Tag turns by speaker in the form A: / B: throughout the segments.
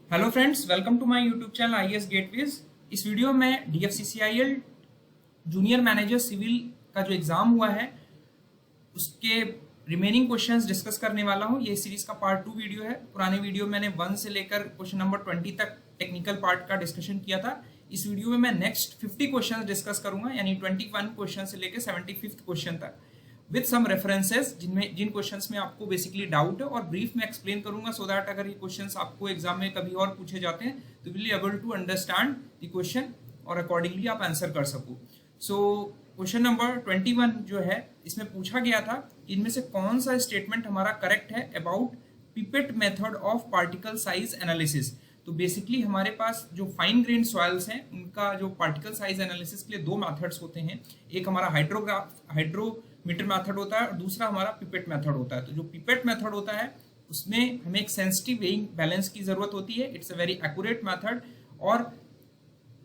A: Hello friends, welcome to my YouTube channel IAS Gateways. इस video में DFCCIL junior manager civil का जो exam हुआ है उसके रिमेनिंग क्वेश्चंस डिस्कस करने वाला हूं। ये सीरीज का पार्ट 2 वीडियो है। पुराने वीडियो मैंने 1 से लेकर क्वेश्चन नंबर 20 तक टेक्निकल पार्ट का डिस्कशन किया था। इस वीडियो में मैं नेक्स्ट 50 क्वेश्चंस डिस्कस करूंगा, यानी 21 क्वेश्चन से लेकर 75th क्वेश्चन तक विद सम रेफरेंसेस, जिन क्वेश्चंस में आपको बेसिकली डाउट है और ब्रीफ में एक्सप्लेन करूंगा, सो दैट अगर ये क्वेश्चंस आपको एग्जाम में कभी और पूछे जाते हैं तो will be able to understand the question और अकॉर्डिंगली आप आंसर कर सको। सो क्वेश्चन नंबर 21 जो है, इसमें पूछा गया था इनमें से कौन सा स्टेटमेंट हमारा करेक्ट है about pipette method of particle size analysis. तो बेसिकली हमारे पास जो फाइन ग्रेन सॉइल्स हैं उनका जो पार्टिकल साइज एनालिसिस के लिए दो मेथड्स होते हैं। एक हमारा हाइड्रोमीटर मेथड होता है और दूसरा हमारा पिपेट मेथड होता है। तो जो पिपेट मेथड होता है उसमें हमें एक सेंसिटिव वेइंग बैलेंस की जरूरत होती है। It's a very accurate method. और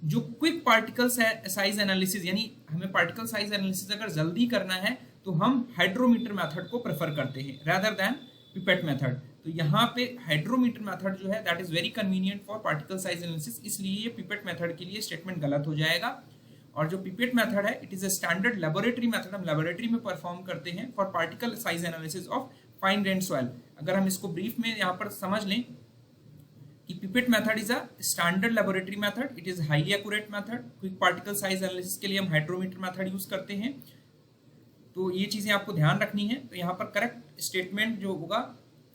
A: जो क्विक पार्टिकल साइज एनालिसिस, यानी हमें पार्टिकल साइज एनालिसिस अगर जल्दी करना है तो हम हाइड्रोमीटर मेथड को प्रेफर करते हैं रादर देन पिपेट मेथड। तो यहाँ पे हाइड्रोमीटर मेथड जो है that is very convenient for particle size analysis, इसलिए ये पिपेट मेथड के लिए स्टेटमेंट गलत हो जाएगा। और जो पिपेट मेथड है it is a standard laboratory method, हम लेबोरेटरी में परफॉर्म करते हैं for particle size analysis of fine grain soil. अगर हम इसको ब्रीफ में यहाँ पर समझ लें कि pipette method is a standard laboratory method, it is highly accurate method. Quick particle size analysis के लिए हम हाइड्रोमीटर मेथड यूज करते हैं। तो ये चीजें आपको ध्यान रखनी है। तो यहाँ पर करेक्ट स्टेटमेंट जो होगा,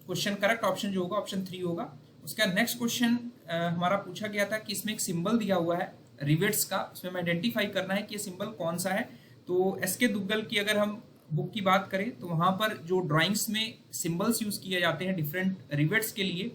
A: क्वेश्चन करेक्ट ऑप्शन जो होगा ऑप्शन 3 होगा। उसका नेक्स्ट क्वेश्चन हमारा पूछा गया था कि इसमें एक सिंबल दिया हुआ है रिवेट्स का, उसमें हमें आइडेंटिफाई करना है कि ये सिंबल कौन सा है। तो एसके दुग्गल की अगर हम बुक की बात करें तो वहां पर जो ड्राइंग्स में सिंबल्स यूज किए जाते हैं डिफरेंट रिवेट्स के लिए,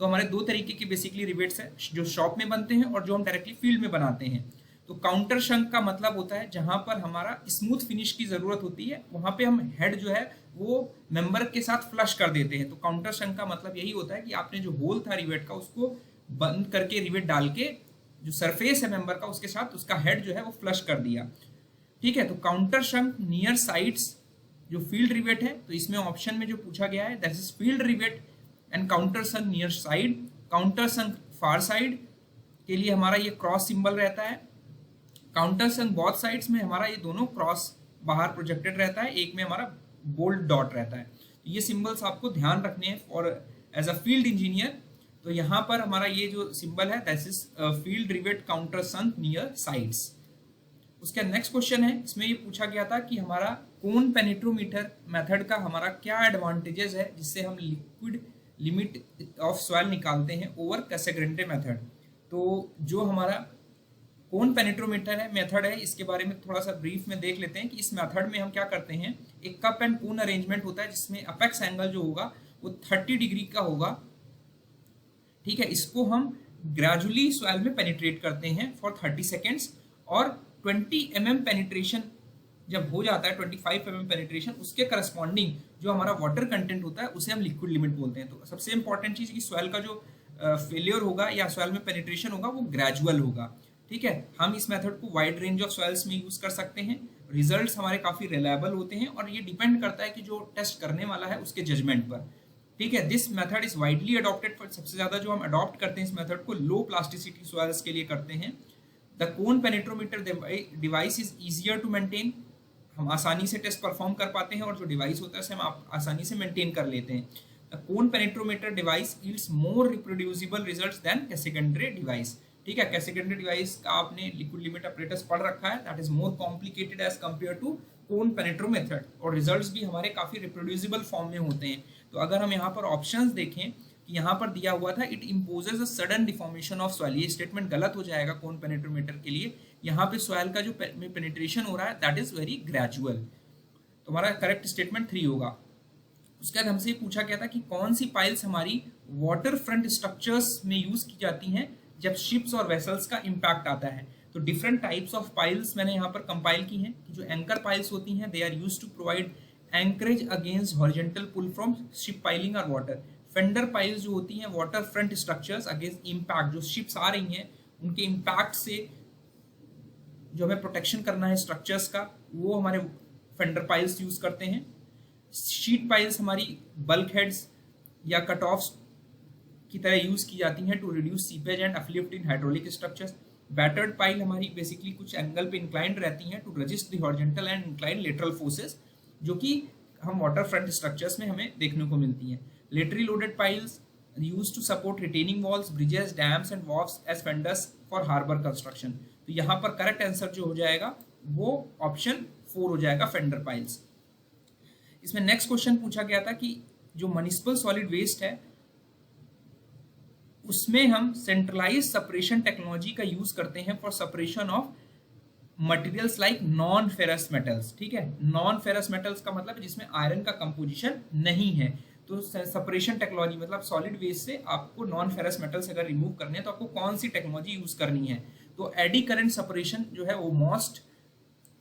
A: तो हमारे दो तरीके के बेसिकली रिवेट्स है, जो शॉप में बनते हैं और जो हम डायरेक्टली फील्ड में बनाते हैं। तो काउंटर शंक का मतलब होता है जहां पर हमारा स्मूथ फिनिश की जरूरत होती है, वहां पे हम हेड जो है वो मेंबर के साथ फ्लश कर देते हैं। तो काउंटर शंक का मतलब यही होता है कि आपने जो होल था रिवेट का उसको बंद करके रिवेट डाल के जो सरफेस है मेंबर का उसके साथ उसका हेड जो है वो फ्लश कर दिया। ठीक है, तो काउंटर शंक नियर साइड्स जो फील्ड रिवेट है, तो इसमें ऑप्शन में जो पूछा गया है that is field rivet and counter sunk near side. Counter sunk far side के लिए हमारा ये क्रॉस सिंबल रहता है। काउंटर संक बोथ साइड्स में हमारा ये दोनों क्रॉस बाहर प्रोजेक्टेड रहता है, एक में हमारा बोल्ड डॉट रहता है। तो ये सिंबल्स आपको ध्यान रखने हैं और एज अ फील्ड इंजीनियर। तो यहाँ पर हमारा ये जो सिंबल है that is field rivet counter sunk near sides. उसका नेक्स्ट क्वेश्चन है, इसमें ये पूछा गया था कि हमारा कोन पेनिट्रोमीटर मेथड का हमारा क्या एडवांटेजेस है जिससे हम लिक्विड लिमिट ऑफ सॉइल निकालते हैं ओवर कैसेग्रेंटे मेथड। तो जो हमारा कोन पेनिट्रोमीटर है मेथड है, इसके बारे में थोड़ा सा ब्रीफ में देख लेते हैं कि इस मेथड में हम क्या करते हैं। एक कप एंड कोन अरेंजमेंट होता है जिसमें अपेक्स एंगल जो होगा वो 30 डिग्री का होगा। ठीक है, इसको हम ग्रेजुअली सॉइल में पेनिट्रेट करते हैं फॉर 30 सेकेंड्स और 20 mm पेनिट्रेशन जब हो जाता है, 25 mm पेनिट्रेशन, उसके करस्पॉन्डिंग जो हमारा वाटर कंटेंट होता है उसे हम लिक्विड लिमिट बोलते हैं। तो सबसे इंपॉर्टेंट चीज कि सॉइल का जो फेलियर होगा या सॉइल में पेनिट्रेशन होगा वो ग्रेजुअल होगा। ठीक है, हम इस मेथड को वाइड रेंज ऑफ सॉइल्स में यूज कर सकते हैं। रिजल्ट्स हमारे काफी रिलायबल होते हैं और ये डिपेंड करता है कि जो टेस्ट करने वाला है उसके जजमेंट पर। ठीक है, this method is widely adopted for, सबसे ज्यादा जो हम अडॉप्ट करते हैं इस मेथड को लो प्लास्टिसिटी सॉइल्स के लिए करते हैं। The cone penetrometer device is easier to maintain, हम आसानी से टेस्ट परफॉर्म कर पाते हैं और जो डिवाइस होता है उसे हम आसानी से मेंटेन कर लेते हैं। The cone penetrometer device yields more reproducible results than Casagrande device. ठीक है, कैसेग्रेंटे डिवाइस का आपने लिक्विड लिमिट अपरेटस पढ़ रखा है, that is more complicated as compare to cone penetro method, और रिजल्ट्स भी हमारे काफी रिप्रोड्यूसिबल फॉर्म में होते हैं। तो अगर हम यहाँ पर ऑप्शंस देखें कि यहाँ पर दिया हुआ था it imposes a sudden deformation of soil, ये स्टेटमेंट गलत हो जाएगा कोन पेनिट्रोमीटर के लिए। यहाँ पे सॉइल का जो पेनिट्रेशन हो रहा है दैट इज वेरी ग्रेजुअल। तो हमारा करेक्ट स्टेटमेंट 3 होगा। उसके बाद हमसे पूछा गया था कि कौन सी पाइल्स हमारी वाटर फ्रंट स्ट्रक्चर्स में यूज की जाती हैं जब शिप्स और वेसल्स का इंपैक्ट आता है। तो डिफरेंट टाइप्स ऑफ पाइल्स मैंने यहाँ पर कंपाइल की हैं कि जो एंकर पाइल्स होती हैं they are used to provide anchorage against horizontal pull from ship piling और वाटर। फेंडर पाइल्स जो होती हैं water front structures against impact, जो शिप्स आ रही हैं उनके इंपैक्ट से जो हमें प्रोटेक्शन करना है स्ट्रक्चर्स का, वो हमारे फेंडर पाइल्स यूज करते हैं। शीट पाइल्स हमारी बल्क हेड्स या कट ऑफ्स की तरह यूज की जाती हैं to reduce seepage and uplift in hydraulic structures. Battered pile हमारी बेसिकली कुछ एंगल पे इंक्लाइंड रहती हैं to resist the horizontal and inclined lateral forces, जो कि हम वाटर फ्रंट स्ट्रक्चर्स में हमें देखने को मिलती हैं। Laterally loaded piles used to support retaining walls, bridges, dams and wharfs as fenders for harbour construction. तो यहाँ पर करेक्ट आंसर जो हो जाएगा वो ऑप्शन 4 हो जाएगा, फेंडर पाइल्स। इसमें नेक्स्ट क्वेश्चन पूछा गया था कि जो म्युनिसिपल सॉलिड वेस्ट है उसमें हम सेंट्रलाइज सेपरेशन टेक्नोलॉजी का यूज करते हैं for separation of materials like non ferrous metals. ठीक है, नॉन फेरस मेटल्स का मतलब जिसमें आयरन का कंपोजिशन नहीं है। तो सेपरेशन टेक्नोलॉजी मतलब सॉलिड वेस्ट से आपको नॉन फेरस मेटल्स अगर रिमूव करने हैं तो आपको कौन सी टेक्नोलॉजी यूज करनी है। तो एडी करंट सेपरेशन जो है वो मोस्ट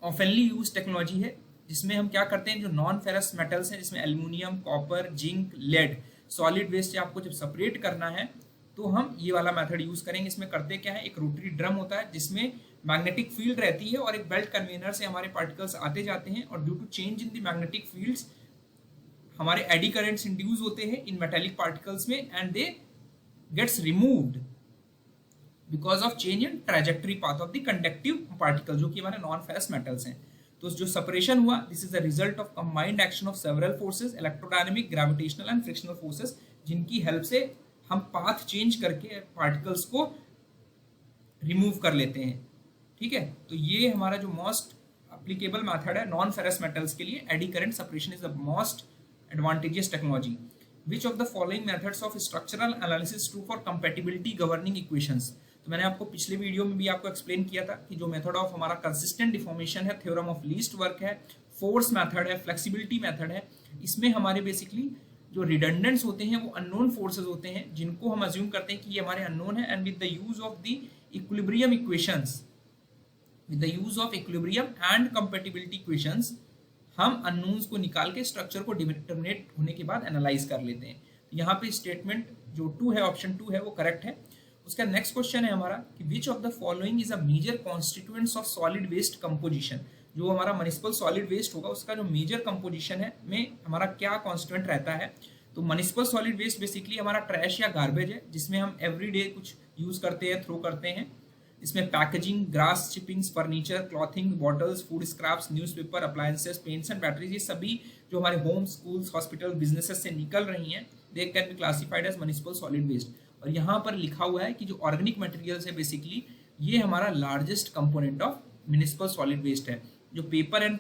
A: ऑफनली यूज टेक्नोलॉजी है, जिसमें हम क्या करते हैं जो नॉन फेरस मेटल्स हैं जिसमें aluminium, copper, zinc, lead, solid waste से आपको जब सेपरेट करना है तो हम ये वाला मेथड यूज करेंगे। इसमें करते क्या है, एक रोटरी ड्रम होता है जिसमें मैग्नेटिक फील्ड रहती है और एक बेल्ट कन्वेनर से हमारे पार्टिकल्स आते जाते हैं और due to change in the magnetic fields हमारे एडी करंट्स इंड्यूस होते हैं इन मेटेलिक पार्टिकल्स में and they gets removed because of change in trajectory path of the conductive particle, जो कि हमारे नॉन फेरस मेटल्स हैं। तो जो सेपरेशन हुआ this is the result of combined action of several forces, electrodynamic, gravitational and frictional forces, जिनकी help से हम पाथ चेंज करके पार्टिकल्स को रिमूव कर लेते हैं। ठीक है, तो ये हमारा जो मोस्ट एप्लीकेबल मेथड है नॉन फेरस मेटल्स के लिए, eddy current separation is the most advantageous technology. Which of the following methods of structural analysis true for compatibility governing equations. तो मैंने आपको पिछले वीडियो में भी आपको एक्सप्लेन किया था कि जो मेथड ऑफ हमारा कंसिस्टेंट डिफॉर्मेशन है, थ्योरम ऑफ लीस्ट वर्क है, फोर्स मेथड है, फ्लेक्सिबिलिटी मेथड है। इसमें हमारे बेसिकली जो रिडंडेंट्स होते हैं वो अननोन फोर्सेस होते हैं जिनको हम अज्यूम करते हैं कि ये हमारे अननोन है and with the use of the equilibrium equations, with the use of equilibrium and compatibility equations हम अननोन्स को निकाल के स्ट्रक्चर को डिटरमिनेट होने के बाद एनालाइज कर लेते हैं। तो यहाँ पे स्टेटमेंट जो 2 है, ऑप्शन 2 है वो करेक्ट है। उसका नेक्स्ट क्वेश्चन है हमारा कि which of the following is a major constituents of solid waste composition. जो हमारा म्युनिसिपल सॉलिड वेस्ट होगा उसका जो मेजर कंपोजिशन है में हमारा क्या कॉन्स्टिट्यूएंट रहता है। तो म्युनिसिपल सॉलिड वेस्ट बेसिकली हमारा ट्रैश या गार्बेज है जिसमें हम एवरीडे कुछ यूज करते हैं, थ्रो करते हैं। इसमें packaging, grass chippings, furniture, clothing, bottles, food scraps, newspaper, appliances, paints and batteries, ये सभी जो हमारे होम, स्कूल्स, हॉस्पिटल, बिजनेसेस से निकल रही हैं they can be classified as municipal solid waste. और यहाँ पर लिखा हुआ है कि जो ऑर्गेनिक मटेरियल्स है बेसिकली ये हमारा largest component of municipal solid waste है। जो पेपर एंड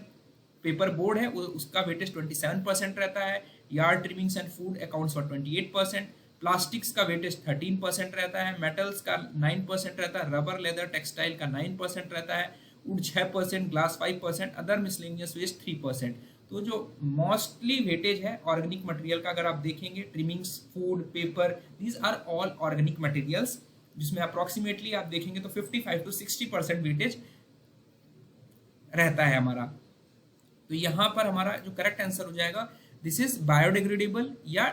A: पेपर बोर्ड है उसका वेटेज 27% रहता है, yard trimmings and food accounts for 28%, plastics का वेटेज 13% रहता है, मेटल्स का 9% रहता है, रबर, लेदर, टेक्सटाइल का 9% रहता है, wood 6%, glass 5%, other miscellaneous waste 3%। तो जो मोस्टली वेटेज है ऑर्गेनिक मटेरियल का अगर आप देखेंगे, trimmings, food, paper, these are all organic materials, जिसमें अप्रोक्सीमेटली आप देखेंगे तो 55 to 60% वेटेज रहता है हमारा। तो यहाँ पर हमारा जो करेक्ट आंसर हो जाएगा दिस इज बायोडिग्रेडेबल या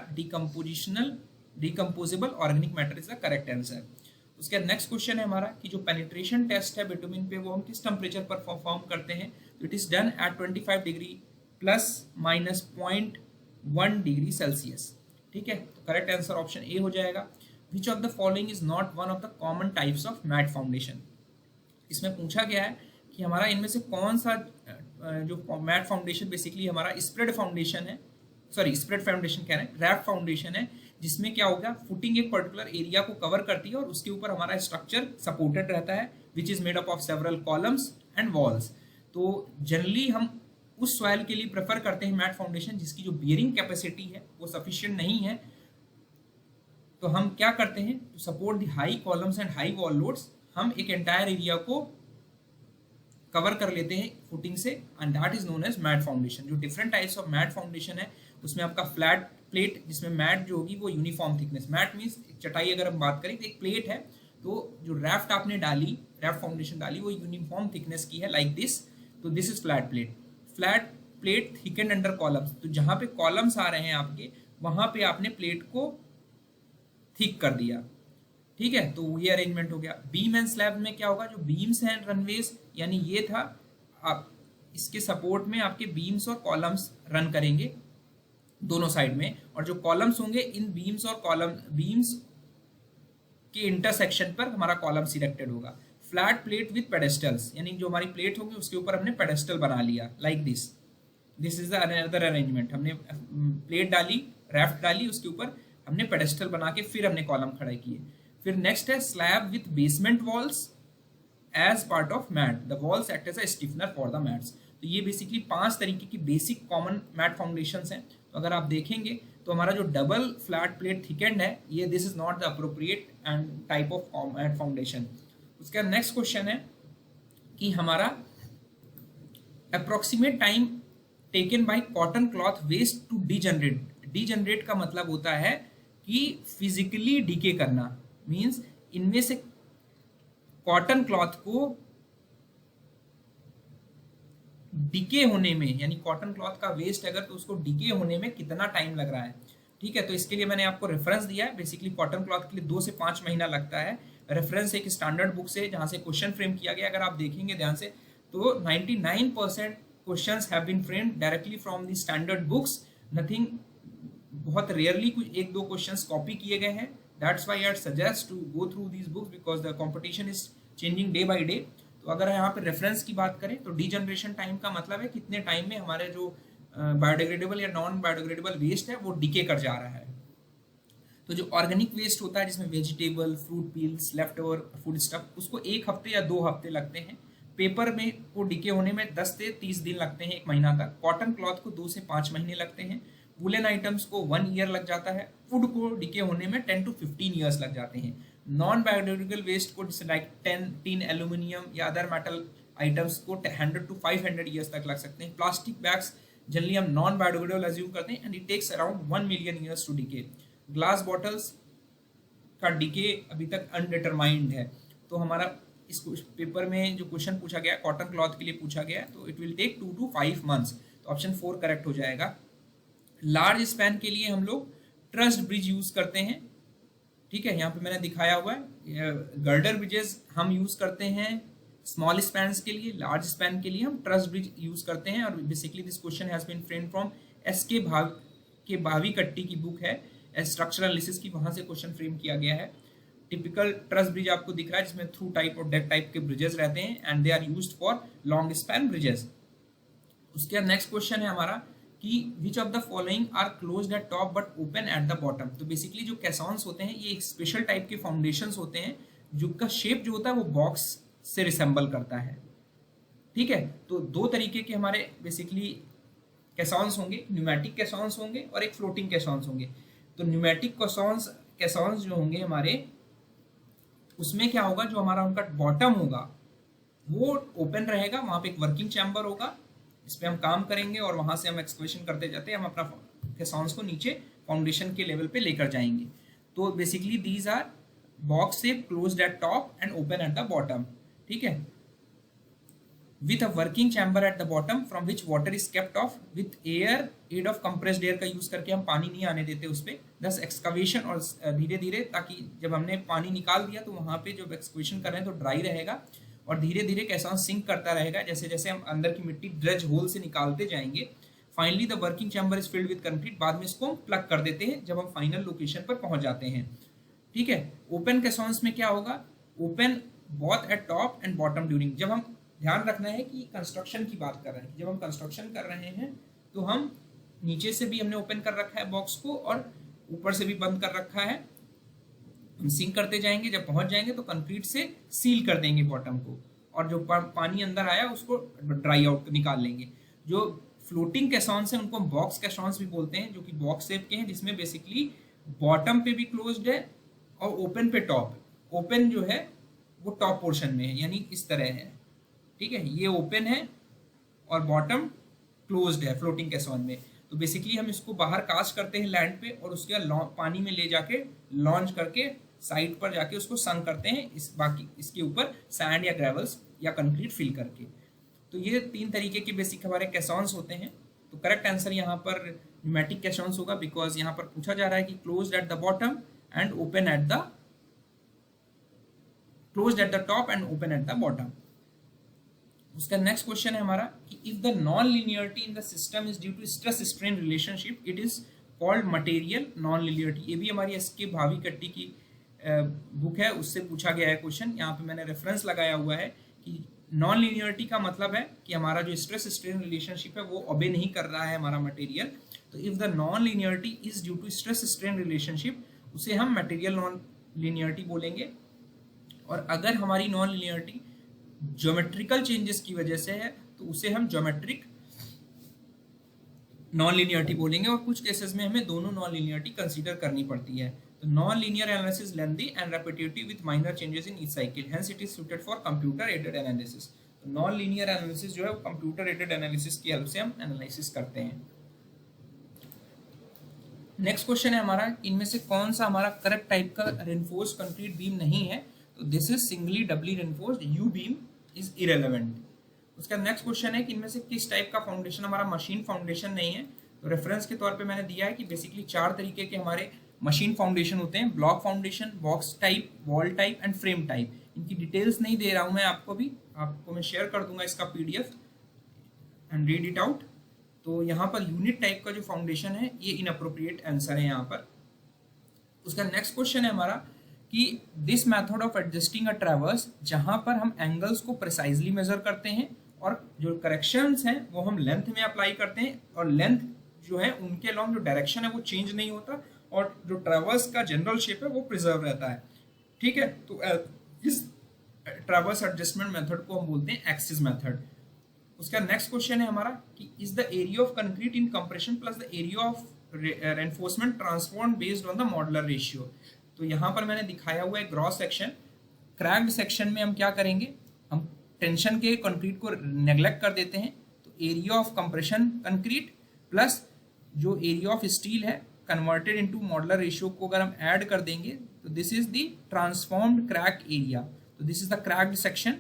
A: decomposable organic matter is the correct answer. उसके नेक्स्ट क्वेश्चन है हमारा कि जो पेनिट्रेशन टेस्ट है बिटुमिन पे वो हम किस टेम्परेचर पर परफॉर्म करते हैं। तो it is done at 25 degree plus minus 0.1 degree Celsius. ठीक है, तो करेक्ट आंसर ऑप्शन ए हो जाएगा। विच of the following is not one of the common types of mat foundation. इसमें पूछा गया है कि हमारा इनमें से कौन सा जो मैट फाउंडेशन बेसिकली हमारा स्प्रेड फाउंडेशन है, सॉरी स्प्रेड फाउंडेशन कह रहे हैं, रैप फाउंडेशन है, जिसमें क्या होगा फुटिंग एक पर्टिकुलर एरिया को कवर करती है और उसके ऊपर हमारा स्ट्रक्चर सपोर्टेड रहता है which is made up of several columns and walls. तो जनरली हम उस सॉइल के लिए प्रेफर करते हैं मैट फाउंडेशन जिसकी जो बियरिंग कैपेसिटी है वो सफिशिएंट नहीं है। तो हम क्या करते हैं to support the high columns and high wall loads, हम एक एंटायर एरिया को कवर कर लेते हैं फुटिंग से and that is known as mat foundation. जो different types of mat foundation है उसमें आपका फ्लैट प्लेट, जिसमें मैट जो होगी वो यूनिफॉर्म थिकनेस, मैट मीन्स चटाई अगर हम बात करें तो एक प्लेट है, तो जो रैफ्ट आपने डाली, रैफ्ट फाउंडेशन डाली वो यूनिफॉर्म थिकनेस की है लाइक दिस, तो this is flat plate. Flat plate thicken under columns, तो जहां पे कॉलम्स आ रहे हैं आपके वहां पे आपने प्लेट को थिक कर दिया। ठीक है, तो ये अरेंजमेंट हो गया। बीम एंड स्लैब में क्या होगा, जो बीम्स हैं रनवेज, यानी ये था आप इसके सपोर्ट में आपके बीम्स और कॉलम्स रन करेंगे दोनों साइड में, और जो कॉलम्स होंगे इन बीम्स और कॉलम बीम्स के इंटरसेक्शन पर हमारा कॉलम सिलेक्टेड होगा। फ्लैट प्लेट विथ पेडेस्टल्स, यानी जो हमारी प्लेट होगी उसके ऊपर हमने पेडेस्टल बना लिया, like this is the another arrangement. हमने प्लेट डाली, रैफ्ट डाली, उसके ऊपर हमने पेडेस्टल बना के फिर हमने कॉलम खड़े किए। फिर नेक्स्ट है slab with basement walls as part of mat, the walls act as a stiffener for the mats. तो ये बेसिकली 5 तरीके की बेसिक कॉमन मैट फाउंडेशंस हैं। तो अगर आप देखेंगे तो हमारा जो डबल फ्लैट प्लेट थिकेंड है, ये this is not the appropriate and type of mat foundation. उसका नेक्स्ट क्वेश्चन है कि हमारा approximate time taken by cotton cloth waste to degenerate. Degenerate का मतलब होता है कि फिजिकली डीके करना, मींस इनमें से कॉटन क्लॉथ को डिके होने में, यानी कॉटन क्लॉथ का वेस्ट अगर तो उसको डिके होने में कितना टाइम लग रहा है। ठीक है, तो इसके लिए मैंने आपको रेफरेंस दिया है। बेसिकली कॉटन क्लॉथ के लिए 2 से 5 महीना लगता है। रेफरेंस एक स्टैंडर्ड बुक से जहां से क्वेश्चन फ्रेम किया गया, अगर आप देखेंगे ध्यान से तो 99% questions have been framed directly from the standard books. Nothing, बहुत रेयरली कुछ 1-2 क्वेश्चंस कॉपी किए गए हैं। That's why I suggest to go through these books because the competition is changing day by day. तो अगर यहाँ पे रेफरेंस की बात करें तो डीजनरेशन टाइम का मतलब है कितने टाइम में हमारे जो बायोडिग्रेडेबल या नॉन बायोडिग्रेडेबल वेस्ट है वो डिके कर जा रहा है। तो जो ऑर्गेनिक वेस्ट होता है जिसमें vegetable, fruit peels, left over food stuff, उसको 1 हफ्ते या 2 हफ्ते लगते हैं। पेपर में को डिके होने में 10 से 30 दिन लगते हैं, 1 महीना तक। कॉटन क्लॉथ को 2 से 5 महीने लगते हैं। वुलन आइटम्स को 1 ईयर लग जाता है। फूड को डिके होने में 10 to 15 ईयर्स लग जाते हैं। नॉन बायोडिग्रेडेबल वेस्ट को लाइक टिन, एल्यूमिनियम या अदर मेटल आइटम्स को 100 to 500 ईयर्स तक लग सकते हैं। प्लास्टिक बैग्स जनरली हम नॉन बायोडिग्रेडेबल अज्यूम करते हैं and it takes around 1 million years to decay. Glass bottles का डिके अभी तक अनडिटरमाइंड है। तो हमारा इस पेपर में जो क्वेश्चन पूछा गया कॉटन क्लॉथ के लिए पूछा गया, तो it will take 2 to 5 months। तो ऑप्शन 4 करेक्ट हो जाएगा। लार्ज स्पैन के लिए हम लोग ट्रस्ड ब्रिज यूज करते हैं। ठीक है, यहाँ पे मैंने दिखाया हुआ है। गर्डर ब्रिजेस हम यूज करते हैं स्मॉल स्पैन्स के लिए, लार्ज स्पैन के लिए हम ट्रस्ड ब्रिज यूज करते हैं। और basically this question has been framed from S K. Bhavikatti की बुक है स्ट्रक्चरल एनालिसिस की, वहां से क्वेश्चन फ्रेम किया गया है। टिपिकल ट्रस्ट ब्रिज आपको दिख रहा है जिसमें थ्रू टाइप और डेक टाइप के ब्रिजेस रहते हैं and they are used for long span bridges. उसके बाद नेक्स्ट क्वेश्चन है हमारा कि which of the following are closed at top but open at the bottom. तो बेसिकली जो कैसॉन्स होते हैं ये एक स्पेशल टाइप के फाउंडेशंस होते हैं जिनका शेप जो होता है वो बॉक्स से रिसेंबल करता है। ठीक है, तो 2 तरीके के हमारे बेसिकली कैसॉन्स होंगे, न्यूमेटिक कैसॉन्स होंगे और एक फ्लोटिंग कैसॉन्स होंगे। तो न्यूमेटिक कैसॉन्स जो होंगे हमारे, उसमें क्या होगा, जो हमारा उनका बॉटम होगा वो ओपन रहेगा, वहां पे एक वर्किंग चैम्बर होगा, इस पे हम काम करेंगे और वहां से हम एक्सकवेशन करते जाते हैं, हम अपना कैसॉन्स को नीचे फाउंडेशन के लेवल पे लेकर जाएंगे। तो basically these are box shape, closed at top and open at the bottom. ठीक है, with a working chamber at the bottom from which water is kept off with air, aid of compressed air का use करके हम पानी नहीं आने देते उस पर। दस एक्सकवेशन और धीरे धीरे, ताकि जब हमने पानी निकाल दिया तो वहां पे जब एक्सकवेशन कर रहे हैं तो ड्राई रहेगा और धीरे धीरे कैसा सिंक करता रहेगा जैसे जैसे हम अंदर की मिट्टी ड्रेज होल से निकालते जाएंगे। Finally the working chamber is filled with concrete, बाद में इसको हम प्लग कर देते हैं जब हम फाइनल लोकेशन पर पहुंच जाते हैं। ठीक है, ओपन कैसॉन्स में क्या होगा, open both at top and bottom during, जब हम ध्यान रखना है कि कंस्ट्रक्शन की बात कर रहे हैं, जब हम कंस्ट्रक्शन कर रहे हैं तो हम नीचे से भी हमने ओपन कर रखा है बॉक्स को और ऊपर से भी बंद कर रखा है, हम सिंक करते जाएंगे, जब पहुंच जाएंगे तो कंक्रीट से सील कर देंगे बॉटम को और जो पानी अंदर आया उसको ड्राई आउट निकाल लेंगे। जो फ्लोटिंग कैसॉन्स हैं उनको हम बॉक्स कैसॉन्स भी बोलते हैं, जो कि बॉक्स शेप के हैं, जिसमें बेसिकली बॉटम पे भी क्लोज्ड है और ओपन पे टॉप, ओपन जो है वो टॉप पोर्शन में है, यानी इस तरह है। ठीक है, ये ओपन है और बॉटम क्लोज्ड है फ्लोटिंग कैसॉन में। तो बेसिकली हम इसको बाहर कास्ट करते हैं लैंड पे और उसके बाद पानी में ले जाके लॉन्च करके साइड पर जाके उसको संक करते हैं, इस बाकी इसके ऊपर सैंड या ग्रेवल्स या कंक्रीट फिल करके। तो ये 3 तरीके के बेसिक हमारे कैसॉन्स होते हैं। तो करेक्ट आंसर यहाँ पर न्यूमेटिक कैसॉन्स होगा, बिकॉज यहाँ पर पूछा जा रहा है कि closed at the bottom and open at the, closed at the top and open at the bottom. उसका नेक्स्ट क्वेश्चन है हमारा कि if the non linearity in the system is due to stress strain relationship it is called material non linearity. ये भी हमारी SK. Bhavikatti की book है उससे पूछा गया है क्वेश्चन। यहाँ पे मैंने रेफरेंस लगाया हुआ है कि नॉन लीनियरिटी का मतलब है कि हमारा जो स्ट्रेस स्ट्रेन रिलेशनशिप है वो ओबे नहीं कर रहा है हमारा मटेरियल। तो if the non linearity is due to stress strain relationship, उसे हम मटेरियल नॉन लीनियरिटी बोलेंगे। और अगर हमारी नॉन लीनियरिटी ज्योमेट्रिकल चेंजेस की वजह से है तो उसे हम ज्योमेट्रिक नॉन लीनियरिटी बोलेंगे। और कुछ केसेस में हमें दोनों नॉन लीनियरिटी कंसीडर करनी पड़ती है। तो non linear analysis lengthy and repetitive with minor changes in each cycle, hence it is suited for computer aided analysis. तो नॉन लीनियर एनालिसिस जो है वो कंप्यूटर एडेड एनालिसिस की हेल्प से हम एनालिसिस करते हैं। नेक्स्ट क्वेश्चन है हमारा, इनमें से कौन सा हमारा करेक्ट टाइप का रेनफोर्स्ड कंक्रीट बीम नहीं है? तो this is singly doubly reinforced, U beam is irrelevant. उसका नेक्स्ट क्वेश्चन है कि इनमें से किस टाइप का फाउंडेशन हमारा मशीन फाउंडेशन नहीं है? तो रेफरेंस के तौर पे मैंने दिया है कि बेसिकली 4 तरीके के हमारे मशीन फाउंडेशन होते हैं, block foundation, box type, wall type and frame type. इनकी डिटेल्स नहीं दे रहा हूं मैं आपको मैं शेयर कर दूंगा इसका PDF and read it out. तो यहाँ पर यूनिट टाइप का जो फाउंडेशन है ये इनअप्रोप्रिएट आंसर है यहाँ पर। उसका नेक्स्ट क्वेश्चन है हमारा कि this method of adjusting a traverse, जहां पर हम एंगल्स को प्रिसाइजली मेजर करते हैं और जो करेक्शंस हैं वो हम लेंथ में अप्लाई करते हैं, और लेंथ जो है उनके अलॉन्ग जो डायरेक्शन है वो चेंज नहीं होता, और जो ट्रैवर्स का जनरल शेप है वो प्रिजर्व रहता है। ठीक है, तो इस ट्रैवर्स एडजस्टमेंट मेथड को हम बोलते हैं एक्सिस मेथड। उसका नेक्स्ट क्वेश्चन है हमारा कि is the area of concrete in compression plus the area of reinforcement transform based on the modular ratio. तो यहाँ पर मैंने दिखाया हुआ है ग्रॉस सेक्शन। क्रैक्ड सेक्शन में हम क्या करेंगे, हम टेंशन के कंक्रीट को नेग्लेक्ट कर देते हैं। तो area of compression concrete plus जो एरिया ऑफ स्टील है कन्वर्टेड इनटू मॉडुलर रेशियो को अगर हम ऐड कर देंगे तो this is the transformed crack area. तो this is the cracked section.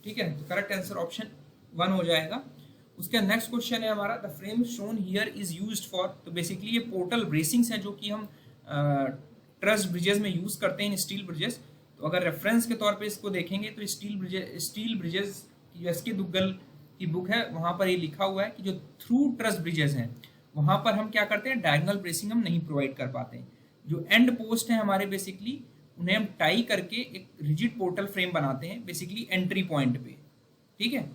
A: ठीक है, तो करेक्ट आंसर ऑप्शन 1 हो जाएगा। उसका नेक्स्ट क्वेश्चन है हमारा, the frame shown here is used for. तो बेसिकली ये पोर्टल ब्रेसिंग्स हैं जो कि हम ट्रस ब्रिजेस में यूज करते हैं, स्टील ब्रिजेस। तो अगर रेफरेंस के तौर पे इसको देखेंगे तो स्टील ब्रिजेस की एसके दुग्गल की बुक है, वहां पर ये लिखा हुआ है कि जो थ्रू ट्रस ब्रिजेस हैं वहां पर हम क्या करते हैं, डायगोनल ब्रेसिंग हम नहीं प्रोवाइड कर पाते। जो एंड पोस्ट है हमारे बेसिकली उन्हें हम टाई करके एक रिजिड पोर्टल फ्रेम बनाते हैं बेसिकली एंट्री पॉइंट पे। ठीक है,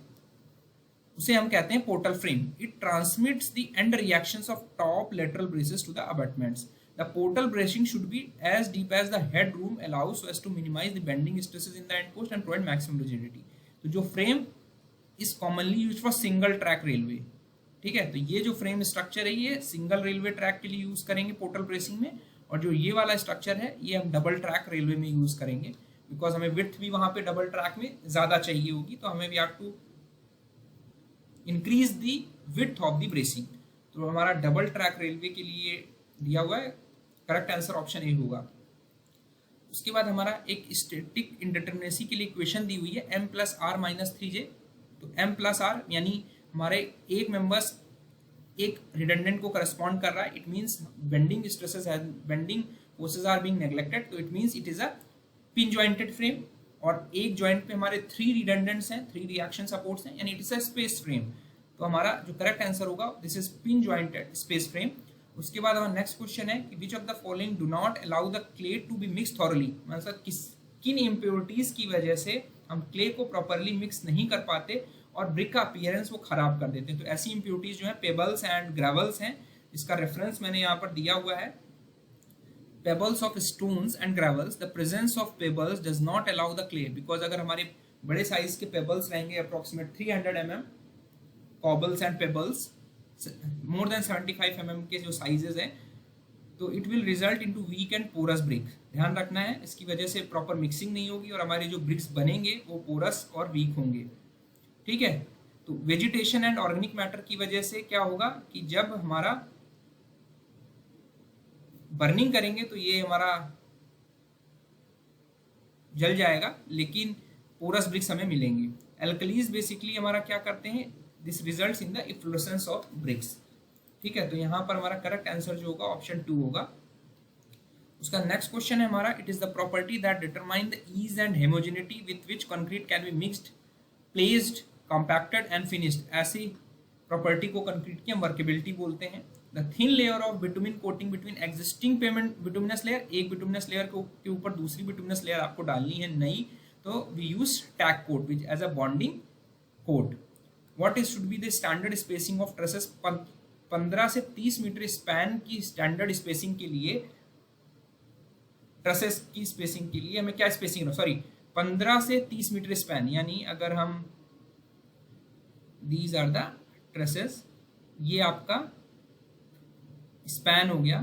A: उसे हम कहते हैं portal frame. It transmits the end reactions of top lateral braces to the abutments. The portal bracing should be as deep as the head room allows so as to minimise the bending stresses in the end post and provide maximum rigidity. तो जो frame is commonly used for single track railway. ठीक है, तो ये जो frame structure है ये single railway track के लिए यूज करेंगे पोर्टल ब्रेसिंग में, और जो ये वाला स्ट्रक्चर है ये हम डबल ट्रैक रेलवे में यूज करेंगे, बिकॉज हमें विड्थ भी वहां पे डबल ट्रैक में ज्यादा चाहिए होगी, तो हमें we have to increase the width of the bracing. तो हमारा डबल ट्रैक रेलवे के लिए दिया हुआ है, करेक्ट आंसर ऑप्शन ए होगा। उसके बाद हमारा एक स्टैटिक इंडिटरमिनेसी के लिए इक्वेशन दी हुई है m+r-3j। तो m+r यानी हमारे एक मेंबर्स एक रिडंडेंट को करस्पॉन्ड कर रहा है, it means bending stresses and bending forces are being neglected, तो it means it is a pin jointed frame. और एक जॉइंट पे हमारे 3 रिडंडेंट्स हैं, 3 रिएक्शन सपोर्ट्स हैं, यानी it is a space frame. तो हमारा जो करेक्ट आंसर होगा this is pin jointed space frame. उसके बाद हमारा नेक्स्ट क्वेश्चन है कि which of the following do not allow the clay to be mix thoroughly. मतलब किन इम्प्योरिटीज की वजह से हम क्ले को प्रॉपरली मिक्स नहीं कर पाते और ब्रिक का अपीयरेंस वो खराब कर देते हैं। तो ऐसी इम्प्योरिटीज जो है पेबल्स एंड ग्रेवल्स हैं। इसका रेफरेंस मैंने यहाँ पर दिया हुआ है, pebbles of stones and gravels, the presence of pebbles does not allow the clay, because अगर हमारे बड़े साइज के पेबल्स रहेंगे approximate 300 mm cobbles and pebbles, more than 75 mm के जो साइजेस हैं, तो it will result into weak and porous brick. ध्यान रखना है, इसकी वजह से प्रॉपर मिक्सिंग नहीं होगी और हमारे जो ब्रिक्स बनेंगे वो पोरस और वीक होंगे। ठीक है, तो वेजिटेशन एंड ऑर्गेनिक मैटर की वजह से क्या होगा कि जब हमारा बर्निंग करेंगे तो ये हमारा जल जाएगा, लेकिन पोरस ब्रिक्स हमें मिलेंगे। एल्कलीज बेसिकली हमारा क्या करते हैं, this results in the efflorescence of BRICS. ठीक है, तो यहां पर हमारा करेक्ट आंसर जो होगा ऑप्शन 2 होगा। उसका नेक्स्ट क्वेश्चन है हमारा, it is the property that determine the ease and homogeneity with which concrete can be mixed, placed, compacted and finished. ऐसी प्रॉपर्टी को कंक्रीट की हम वर्केबिलिटी बोलते हैं। The thin layer of bitumen coating between existing pavement bituminous layer, एक bituminous layer के ऊपर दूसरी बिटुमिनस लेयर आपको डालनी है नई, तो we use tag coat which as a bonding coat. What is should be the standard spacing of trusses, 15 से 30 मीटर स्पैन की स्टैंडर्ड स्पेसिंग के लिए, ट्रसेस की स्पेसिंग के लिए हमें क्या स्पेसिंग, सॉरी 15 से 30 मीटर स्पैन, यानी अगर हम दीज आर द ट्रसेस, ये आपका स्पैन हो गया,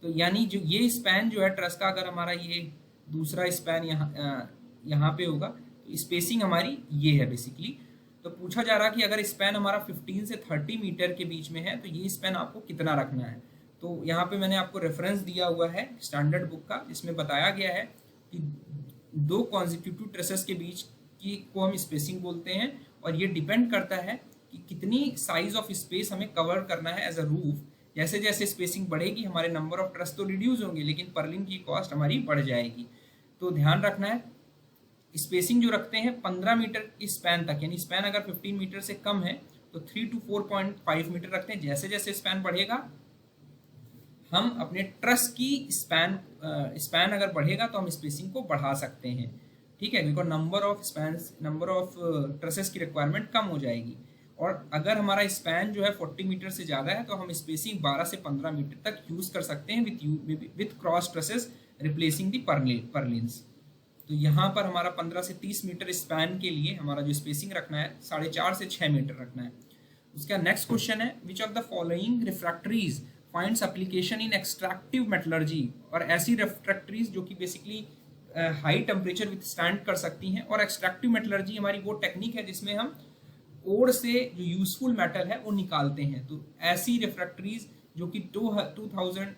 A: तो यानी जो ये स्पैन जो है ट्रस का, अगर हमारा ये दूसरा स्पैन यहाँ पे होगा तो स्पेसिंग हमारी ये है बेसिकली। तो पूछा जा रहा कि अगर स्पैन हमारा 15 से 30 मीटर के बीच में है तो ये स्पैन आपको कितना रखना है। तो यहाँ पे मैंने आपको रेफरेंस दिया हुआ है स्टैंडर्ड बुक का, जिसमें बताया गया है कि दो कॉन्जिक्यूटिव ट्रेसेस के बीच की को हम स्पेसिंग बोलते हैं, और ये डिपेंड करता है कि कितनी साइज ऑफ स्पेस हमें कवर करना है एज अ रूफ। जैसे जैसे स्पेसिंग बढ़ेगी हमारे नंबर ऑफ ट्रस तो रिड्यूस होंगे, लेकिन पर्लिन की कॉस्ट हमारी बढ़ जाएगी। तो ध्यान रखना है स्पेसिंग जो रखते हैं 15 मीटर की स्पैन तक, यानी स्पैन अगर 15 मीटर से कम है तो 3 to 4.5 मीटर रखते हैं। जैसे जैसे स्पैन बढ़ेगा हम अपने ट्रस की स्पैन अगर बढ़ेगा तो हम स्पेसिंग को बढ़ा सकते हैं, ठीक है, बिकॉज नंबर ऑफ ट्रसेस की रिक्वायरमेंट कम हो जाएगी। और अगर हमारा स्पैन जो है 40 मीटर से ज़्यादा है तो हम स्पेसिंग 12 से 15 मीटर तक यूज़ कर सकते हैं with cross trusses replacing the purlins. तो यहाँ पर हमारा 15 से 30 मीटर स्पैन के लिए हमारा जो स्पेसिंग रखना है 4.5 से 6 मीटर रखना है। उसका नेक्स्ट क्वेश्चन है which of the following refractories finds application in extractive metallurgy, और ऐसी रिफ्रैक्टरीज जो कि बेसिकली हाई टेम्परेचर विथस्टैंड कर सकती हैं। और एक्सट्रैक्टिव मेटलर्जी हमारी वो टेक्निक है जिसमें हम ओर से जो यूजफुल मेटल है वो निकालते हैं। तो ऐसी रिफ्रैक्टरीज जो कि 2000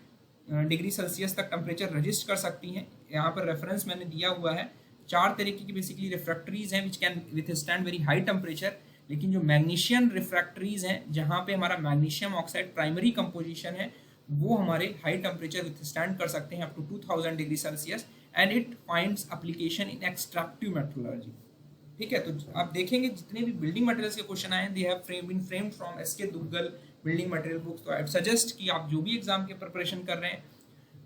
A: डिग्री सेल्सियस तक टेम्परेचर रजिस्ट कर सकती हैं, यहाँ पर रेफरेंस मैंने दिया हुआ है। 4 तरीके की बेसिकली रिफ्रैक्टरीज हैं which can withstand very high temperature. लेकिन जो मैग्नीशियम रिफ्रैक्टरीज हैं जहाँ पे हमारा मैग्नीशियम ऑक्साइड प्राइमरी कंपोजिशन है वो हमारे हाई टेम्परेचर विथस्टैंड कर सकते हैं up to 2000 degree Celsius, and it finds application in extractive metallurgy. ठीक है, तो आप देखेंगे जितने भी बिल्डिंग मटेरियल्स के क्वेश्चन आए they have been framed from SK Duggal building material books. तो आई सजेस्ट कि आप जो भी एग्जाम के प्रिपरेशन कर रहे हैं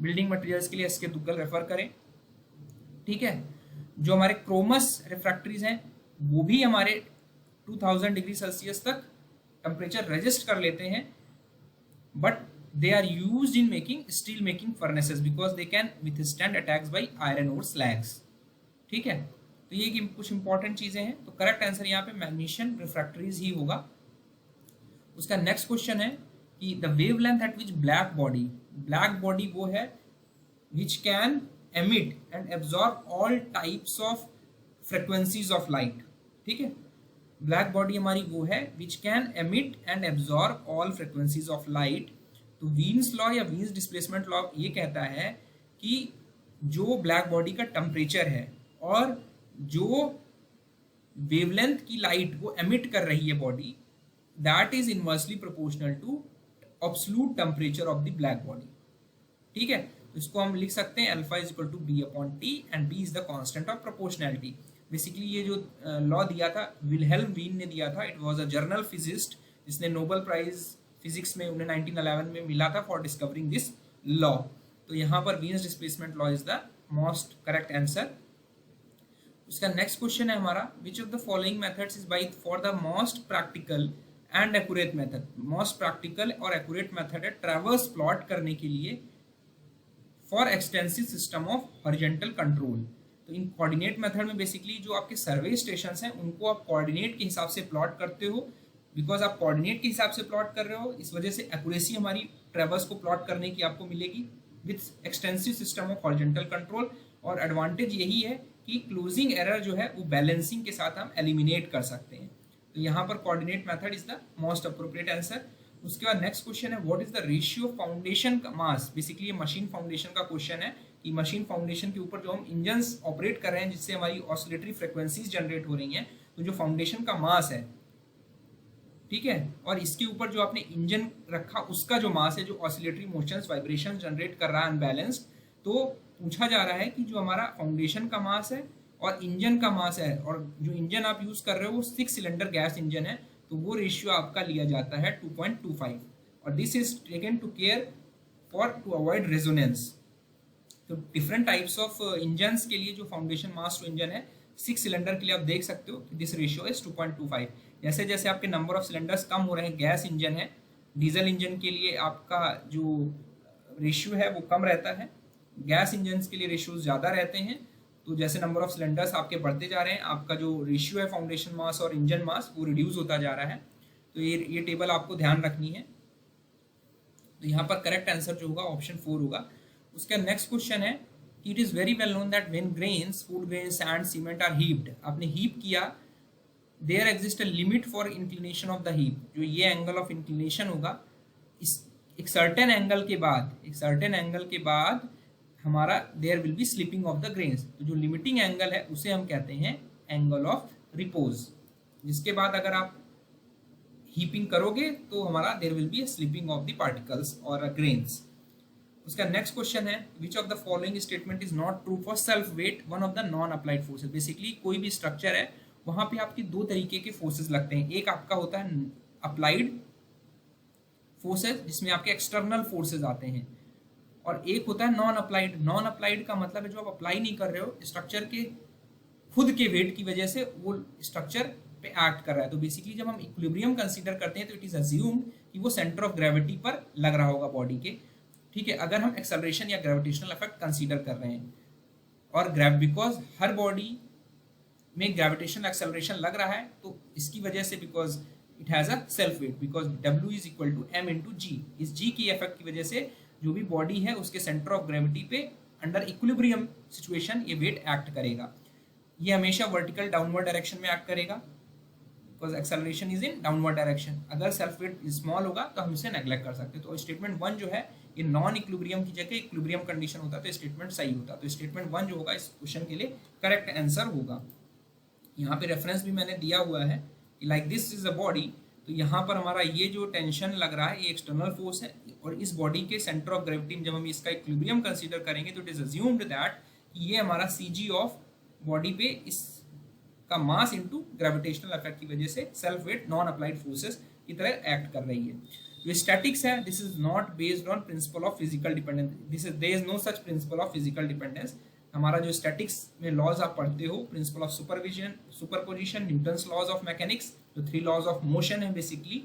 A: बिल्डिंग मटेरियल्स के लिए एसके दुग्गल रेफर करें। ठीक है, जो हमारे क्रोमस रिफ्रैक्टरीज हैं वो भी हमारे 2000 डिग्री सेल्सियस तक टेम्परेचर रजिस्ट कर लेते हैं, but they are used in making steel making furnaces because they can withstand attacks by iron ore slags। ठीक है, तो ये कुछ इंपॉर्टेंट चीजें हैं। तो करेक्ट आंसर यहाँ पे मैग्नीशियम रिफ्रैक्टरीज ही होगा। उसका नेक्स्ट क्वेश्चन है कि the wavelength eight which black body वो है which can emit and absorb all types of frequencies of light. ठीक है, ब्लैक बॉडी हमारी वो है which can emit and absorb all frequencies of light. तो वीन्स लॉ या वीन्स डिस्प्लेसमेंट लॉ ये कहता है कि जो ब्लैक बॉडी का टेम्परेचर है और जो वेवलेंथ की लाइट वो एमिट कर रही है body, that is inversely proportional to absolute temperature of the black body. ठीक है, तो इसको हम लिख सकते हैं alpha is equal to B upon T and B is the constant of proportionality. Basically ये जो लॉ दिया था विल्हेल्म वीन ने दिया था, it was a journal physicist जिसने नोबेल प्राइज फिजिक्स में उन्हें 1911 में मिला था फॉर डिस्कवरिंग दिस लॉ। तो यहाँ पर Wien's displacement law is the most correct answer. उसका नेक्स्ट क्वेश्चन है हमारा विच of the following methods is by for the most practical and accurate method. Most practical और एक्यूरेट मेथड है traverse plot करने के लिए for extensive system of horizontal control. तो इन coordinate method में बेसिकली जो आपके सर्वे स्टेशंस हैं उनको आप कोऑर्डिनेट के हिसाब से प्लॉट करते हो, बिकॉज आप कोऑर्डिनेट के हिसाब से प्लॉट कर रहे हो, इस वजह से एक्यूरेसी हमारी ट्रैवर्स को प्लॉट करने की आपको मिलेगी with extensive system of horizontal control. और एडवांटेज यही है कि क्लोजिंग एरर जो है वो बैलेंसिंग के साथ हम एलिमिनेट कर सकते हैं। तो यहाँ पर coordinate method is the most appropriate answer. उसके बाद नेक्स्ट क्वेश्चन है what is the ratio foundation का मास। बेसिकली ये मशीन फाउंडेशन का क्वेश्चन है कि मशीन फाउंडेशन के ऊपर जो हम इंजन्स ऑपरेट कर रहे हैं जिससे हमारी ऑसिलेटरी फ्रिक्वेंसीज जनरेट हो रही हैं, तो जो फाउंडेशन का मास है, ठीक है, और इसके ऊपर जो आपने इंजन रखा उसका जो मास है जो ऑसिलेटरी मोशंस वाइब्रेशन जनरेट कर रहा है अनबैलेंस्ड, तो पूछा जा रहा है कि जो हमारा फाउंडेशन का मास है और इंजन का मास है, और जो इंजन आप यूज कर रहे हो वो 6 सिलेंडर गैस इंजन है, तो वो रेशियो आपका लिया जाता है 2.25। और this is taken to care for to avoid resonance. तो डिफरेंट टाइप्स ऑफ इंजन्स के लिए जो फाउंडेशन मास टू इंजन है 6 सिलेंडर के लिए आप देख सकते हो कि दिस रेशियो इज 2.25। जैसे जैसे आपके नंबर ऑफ सिलेंडर्स कम हो रहे हैं, गैस इंजन है, डीजल इंजन के लिए आपका जो रेशियो है वो कम रहता है, गैस इंजन के लिए रेशियोज ज़्यादा रहते हैं। तो जैसे नंबर ऑफ सिलेंडर्स आपके बढ़ते जा रहे हैं, आपका जो रेशियो है फाउंडेशन मास और इंजन मास वो रिड्यूस होता जा रहा है। तो ये टेबल आपको ध्यान रखनी है। तो यहाँ पर करेक्ट आंसर जो होगा ऑप्शन 4 होगा। उसका नेक्स्ट क्वेश्चन है कि it is very well known that when grains, food grains, sand, cement are heaped, आपने हीप किया, there exist a limit for inclination of the heap. जो ये एंगल ऑफ इंक्लिनेशन होगा, इस एक सर्टेन एंगल के बाद हमारा there will be slipping of the grains. तो जो लिमिटिंग एंगल है उसे हम कहते हैं एंगल ऑफ रिपोज, जिसके बाद अगर आप हीपिंग करोगे तो हमारा there will be slipping of the particles और ग्रेन्स। उसका नेक्स्ट क्वेश्चन है which of the following statement is not true for self weight one of the non applied forces. Basically कोई भी स्ट्रक्चर है वहां पे आपके दो तरीके के फोर्सेज लगते हैं। एक आपका होता है अप्लाइड फोर्सेज जिसमें आपके एक्सटर्नल फोर्सेज आते हैं, और एक होता है नॉन अप्लाइड। नॉन अप्लाइड का मतलब है जो आप अप्लाई नहीं कर रहे हो, स्ट्रक्चर के खुद के वेट की वजह से वो स्ट्रक्चर पे एक्ट कर रहा है। तो बेसिकली जब हम इक्विलिब्रियम कंसीडर करते हैं तो इट इज अज्यूम्ड कि वो सेंटर ऑफ ग्रेविटी पर लग रहा होगा बॉडी के, ठीक है, अगर हम एक्सेलरेशन या ग्रेविटेशनल इफेक्ट कंसीडर कर रहे हैं। और बिकॉज हर बॉडी में ग्रेविटेशनल एक्सेलरेशन लग रहा है तो इसकी वजह से because it has a self weight, because W is equal to M into G. इस G की इफेक्ट की वजह से जो भी बॉडी है उसके सेंटर ऑफ ग्रेविटी पे अंडर इक्विलिब्रियम सिचुएशन ये वेट एक्ट करेगा। ये हमेशा वर्टिकल डाउनवर्ड डायरेक्शन में एक्ट करेगा because acceleration is in downward direction. अगर सेल्फ वेट स्मॉल होगा तो हम इसे नेग्लेक्ट कर सकते हैं। तो स्टेटमेंट 1 जो है ये नॉन इक्विलिब्रियम की जगह इक्विलिब्रियम कंडीशन होता तो स्टेटमेंट सही होता। तो स्टेटमेंट 1 जो होगा इस क्वेश्चन के लिए करेक्ट आंसर होगा। यहाँ पे रेफरेंस भी मैंने दिया हुआ है कि like this is a body. तो यहाँ पर हमारा ये जो टेंशन लग रहा है ये एक्सटर्नल फोर्स है, और इस बॉडी के सेंटर ऑफ ग्रेविटी में जब हम इसका इक्विलिब्रियम कंसीडर करेंगे तो इट इज अज्यूम्ड दैट ये हमारा CG ऑफ बॉडी पे इसका मास इनटू ग्रेविटेशनल इफेक्ट की वजह से self weight non applied forces की तरह एक्ट कर रही है। जो स्टैटिक्स है this is not based on principle of physical dependence, there is no such principle of physical dependence. हमारा जो स्टैटिक्स में लॉज आप पढ़ते हो, principle of superposition, Newton's laws of mechanics, जो 3 लॉज ऑफ मोशन है basically,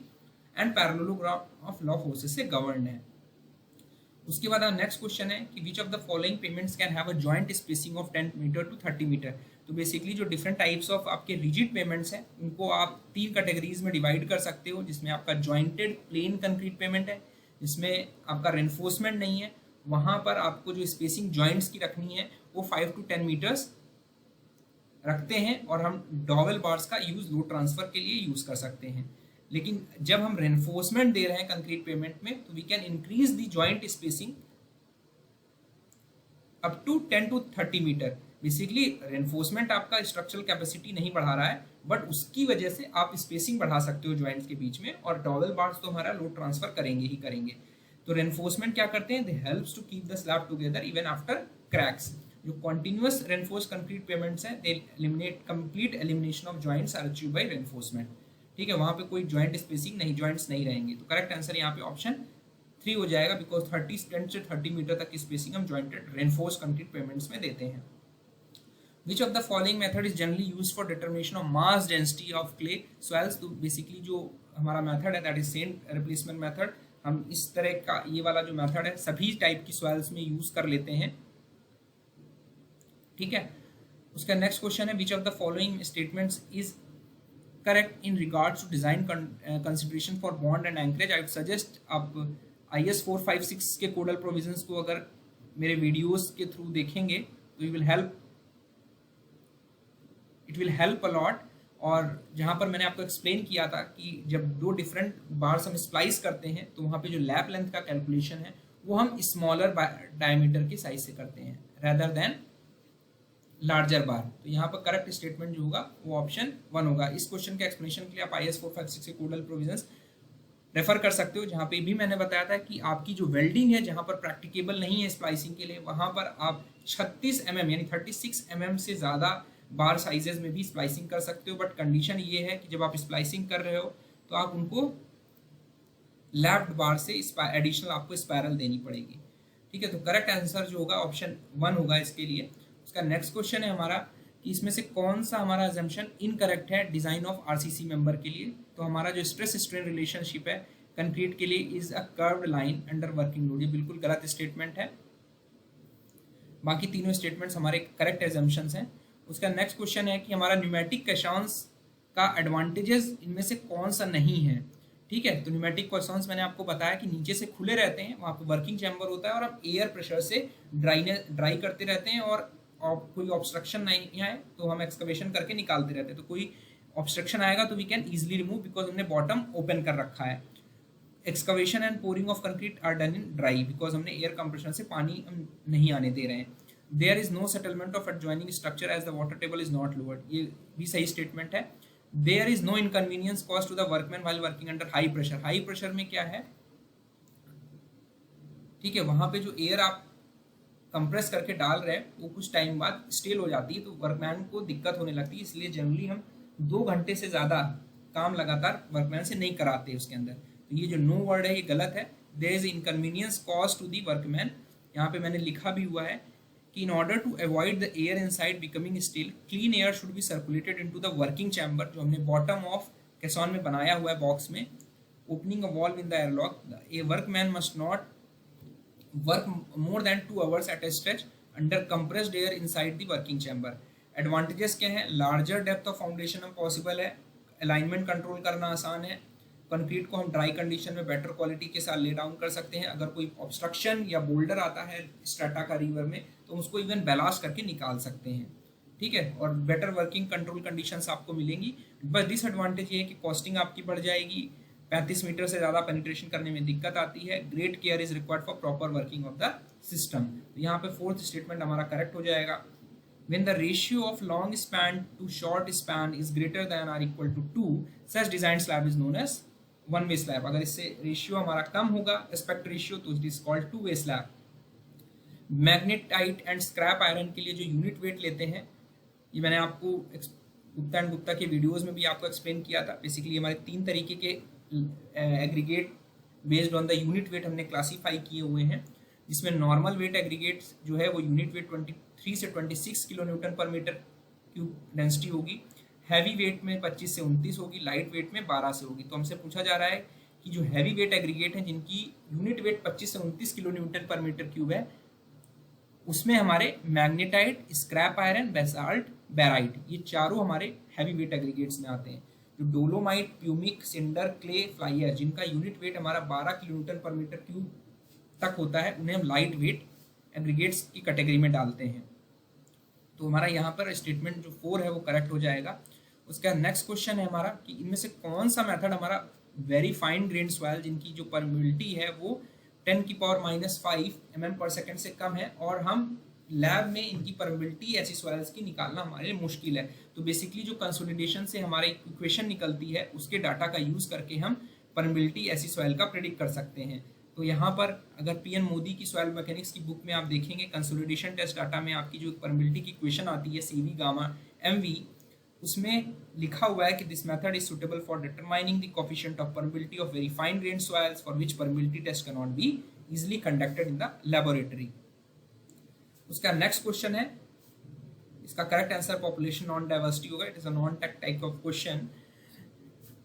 A: and parallelogram of law forces से govern है। उसके बाद नेक्स्ट क्वेश्चन है कि which of the following pavements can have a joint spacing of 10 metre to 30 metre. तो basically जो डिफरेंट टाइप्स ऑफ आपके रिजिड पेमेंट्स हैं उनको आप 3 कैटेगरीज में डिवाइड कर सकते हो, जिसमें आपका जॉइंटेड प्लेन कंक्रीट पेमेंट है, जिसमें आपका रेनफोर्समेंट नहीं है, वहां पर आपको जो स्पेसिंग जॉइंट्स की रखनी है वो 5 to 10 मीटर्स रखते हैं, और हम डॉवेल बार्स का यूज लोड ट्रांसफर के लिए यूज कर सकते हैं। लेकिन जब हम रेनफोर्समेंट दे रहे हैं कंक्रीट पेमेंट में तो we can increase the joint spacing up to 10 to 30 metre. Basically reinforcement आपका स्ट्रक्चरल कैपेसिटी नहीं बढ़ा रहा है, बट उसकी वजह से आप स्पेसिंग बढ़ा सकते हो जॉइंट्स के बीच में, और डॉवेल बार्स तो हमारा लोड ट्रांसफर करेंगे ही करेंगे। तो रेनफोर्समेंट क्या करते हैं, they helps to keep the slab together even after cracks. जो कॉन्टिन्यूअस रेनफोर्स कंक्रीट पेमेंट्स हैं they eliminate complete elimination of joints are achieved by reinforcement. ठीक है, वहां पे कोई जॉइंट स्पेसिंग नहीं, जॉइंट्स नहीं रहेंगे। तो करेक्ट आंसर यहाँ पे ऑप्शन 3 हो जाएगा, बिकॉज 10 से 30 मीटर तक की स्पेसिंग हम जॉइंटेड रेनफोर्स कंक्रीट पेमेंट्स में देते हैं। Which of the following method is generally used for determination of mass density of clay soils? तो बेसिकली जो हमारा मेथड है that is sand replacement method. हम इस तरह का ये वाला जो मेथड है सभी टाइप की सॉइल्स में यूज कर लेते हैं। ठीक है, उसका नेक्स्ट क्वेश्चन है which of the following statements is correct in regards to design consideration for bond and anchorage. I would suggest आप IS 456 के कोडल प्रोविजंस को अगर मेरे वीडियोस के थ्रू देखेंगे तो it will help a lot. और जहाँ पर मैंने आपको एक्सप्लेन किया था कि जब 2 डिफरेंट बार्स हम स्प्लाइस करते हैं तो वहाँ पे जो लैप लेंथ का कैलकुलेशन है वो हम स्मॉलर डायमीटर के साइज से करते हैं रेदर देन लार्जर बार। तो यहाँ पर करेक्ट स्टेटमेंट जो होगा वो ऑप्शन 1 होगा। इस क्वेश्चन के एक्सप्लेनेशन के लिए आप IS 456 के कोडल प्रोविजंस रेफर कर सकते हो, जहाँ पे भी मैंने बताया था कि आपकी जो वेल्डिंग है जहाँ पर प्रैक्टिकेबल नहीं है स्प्लाइसिंग के लिए, वहाँ पर आप 36 mm यानी 36 mm से ज़्यादा बार साइजेस में भी स्प्लाइसिंग कर सकते हो। बट कंडीशन ये है कि जब आप स्प्लाइसिंग कर रहे हो तो आप उनको लेफ्ट बार से एडिशनल आपको स्पायरल देनी पड़ेगी। ठीक है, तो करेक्ट आंसर जो होगा ऑप्शन 1 होगा इसके लिए। उसका नेक्स्ट क्वेश्चन है हमारा कि इसमें से कौन सा हमारा अजम्पशन इनकरेक्ट है डिजाइन ऑफ आरसीसी मेंबर के लिए। तो हमारा जो स्ट्रेस स्ट्रेन रिलेशनशिप है कंक्रीट के लिए is a curved line under working load, ये बिल्कुल गलत स्टेटमेंट है। बाकी तीनों स्टेटमेंट्स हमारे करेक्ट एजम्पशंस हैं। उसका नेक्स्ट क्वेश्चन है कि हमारा न्यूमेटिक कैशॉन्स का एडवांटेजेस इनमें से कौन सा नहीं है। ठीक है, तो न्यूमेटिक क्वेश्चंस मैंने आपको बताया कि नीचे से खुले रहते हैं, वहाँ पे वर्किंग चैम्बर होता है और हम एयर प्रेशर से ड्राई करते रहते हैं और कोई ऑब्स्ट्रक्शन नहीं आए तो हम एक्सकवेशन करके निकालते रहते हैं। तो कोई ऑब्स्ट्रक्शन आएगा तो we can easily remove because हमने बॉटम ओपन कर रखा है। Excavation and pouring of concrete are done in dry because हमने एयर कंप्रेशन से पानी नहीं आने दे रहे हैं। There is no settlement of adjoining structure as the water table is not lowered, ये भी सही स्टेटमेंट है। There is no inconvenience cause to the workman while working under high pressure. High pressure में क्या है, ठीक है, वहां पे जो एयर आप कंप्रेस करके डाल रहे हैं वो कुछ टाइम बाद स्टेल हो जाती है तो वर्कमैन को दिक्कत होने लगती है, इसलिए जनरली हम 2 घंटे से ज़्यादा काम लगातार वर्कमैन से नहीं कराते उसके अंदर। तो ये जो नो वर्ड है ये गलत है। There is inconvenience cause to the workman, यहाँ पे मैंने लिखा भी हुआ है कि in order to avoid the air inside becoming stale clean air should be circulated into the working chamber, जो हमने बॉटम ऑफ कैसॉन में बनाया हुआ है बॉक्स में। Opening a valve in the airlock, A workman must not work more than 2 hours at a stretch under compressed air inside the working chamber। Advantages क्या हैं, larger depth of foundation हम possible है, alignment control करना आसान है, concrete को हम dry condition में बेटर क्वालिटी के साथ ले डाउन कर सकते हैं। अगर कोई ऑब्स्ट्रक्शन या बोल्डर आता है स्ट्रेटा का रिवर में तो उसको इवन बैलास्ट करके निकाल सकते हैं। ठीक है, और बेटर वर्किंग कंट्रोल कंडीशंस आपको मिलेंगी। बस डिसएडवांटेज ये है कि कॉस्टिंग आपकी बढ़ जाएगी, 35 मीटर से ज़्यादा पेनिट्रेशन करने में दिक्कत आती है। Great care is required for proper working of the system. तो यहाँ पे 4th स्टेटमेंट हमारा करेक्ट हो जाएगा। When the ratio of long span to short span is greater than or equal to 2, such design slab is known as one way slab। अगर इससे ratio हमारा कम होगा एस्पेक्ट रेशियो तो it is called 2 way slab। Magnetite and scrap iron के लिए जो unit weight लेते हैं, ये मैंने आपको गुप्ता एंड गुप्ता के वीडियोस में भी आपको एक्सप्लेन किया था। बेसिकली हमारे 3 तरीके के aggregate based on the unit weight हमने क्लासीफाई किए हुए हैं, जिसमें नॉर्मल वेट एग्रीगेट जो है वो यूनिट वेट 23 से 26 किलो न्यूटन पर मीटर क्यूब डेंसिटी होगी, हैवी वेट में 25 से 29 होगी, लाइट वेट में 12 से होगी। तो हमसे पूछा जा रहा है कि जो हैवी वेट एग्रीगेट है जिनकी यूनिट वेट 25 से 29 किलो न्यूटन पर मीटर क्यूब है, उसमें हमारे magnetite, scrap iron, basalt, barite, ये चारों हमारे हैवी वेट एग्रीगेट्स में आते हैं। जो dolomite, pumice, cinder, clay, fly ash, जिनका यूनिट वेट हमारा 12 किलो न्यूटन पर मीटर क्यूब तक होता है, उन्हें हम लाइट वेट एग्रीगेट्स की कैटेगरी में डालते हैं। तो हमारा यहाँ पर स्टेटमेंट जो 4 है वो करेक्ट हो जाएगा। उसका नेक्स्ट क्वेश्चन है हमारा कि इनमें से कौन सा मेथड हमारा वेरी फाइन ग्रेन सॉइल जिनकी जो परमिबिलिटी है वो 10⁻⁵ mm/s से कम है और हम लैब में इनकी परमिबिलिटी ऐसी सॉइल्स की निकालना हमारे लिए मुश्किल है। तो बेसिकली जो कंसोलिडेशन से हमारे इक्वेशन निकलती है उसके डाटा का यूज करके हम परमिबिलिटी ऐसी सॉइल का प्रेडिक्ट कर सकते हैं। तो यहाँ पर अगर पीएन मोदी की सॉइल मैकेनिक्स की बुक में आप देखेंगे कंसोलिडेशन टेस्ट डाटा में आपकी जो परमिबिलिटी की इक्वेशन आती है CV गामा MV, उसमें लिखा हुआ है कि this method is suitable for determining the coefficient of permeability of very fine grain soils for which permeability test can not be easily conducted in the laboratory. उसका next question है, इसका correct answer population non diversity होगा। It is a non tech type of question.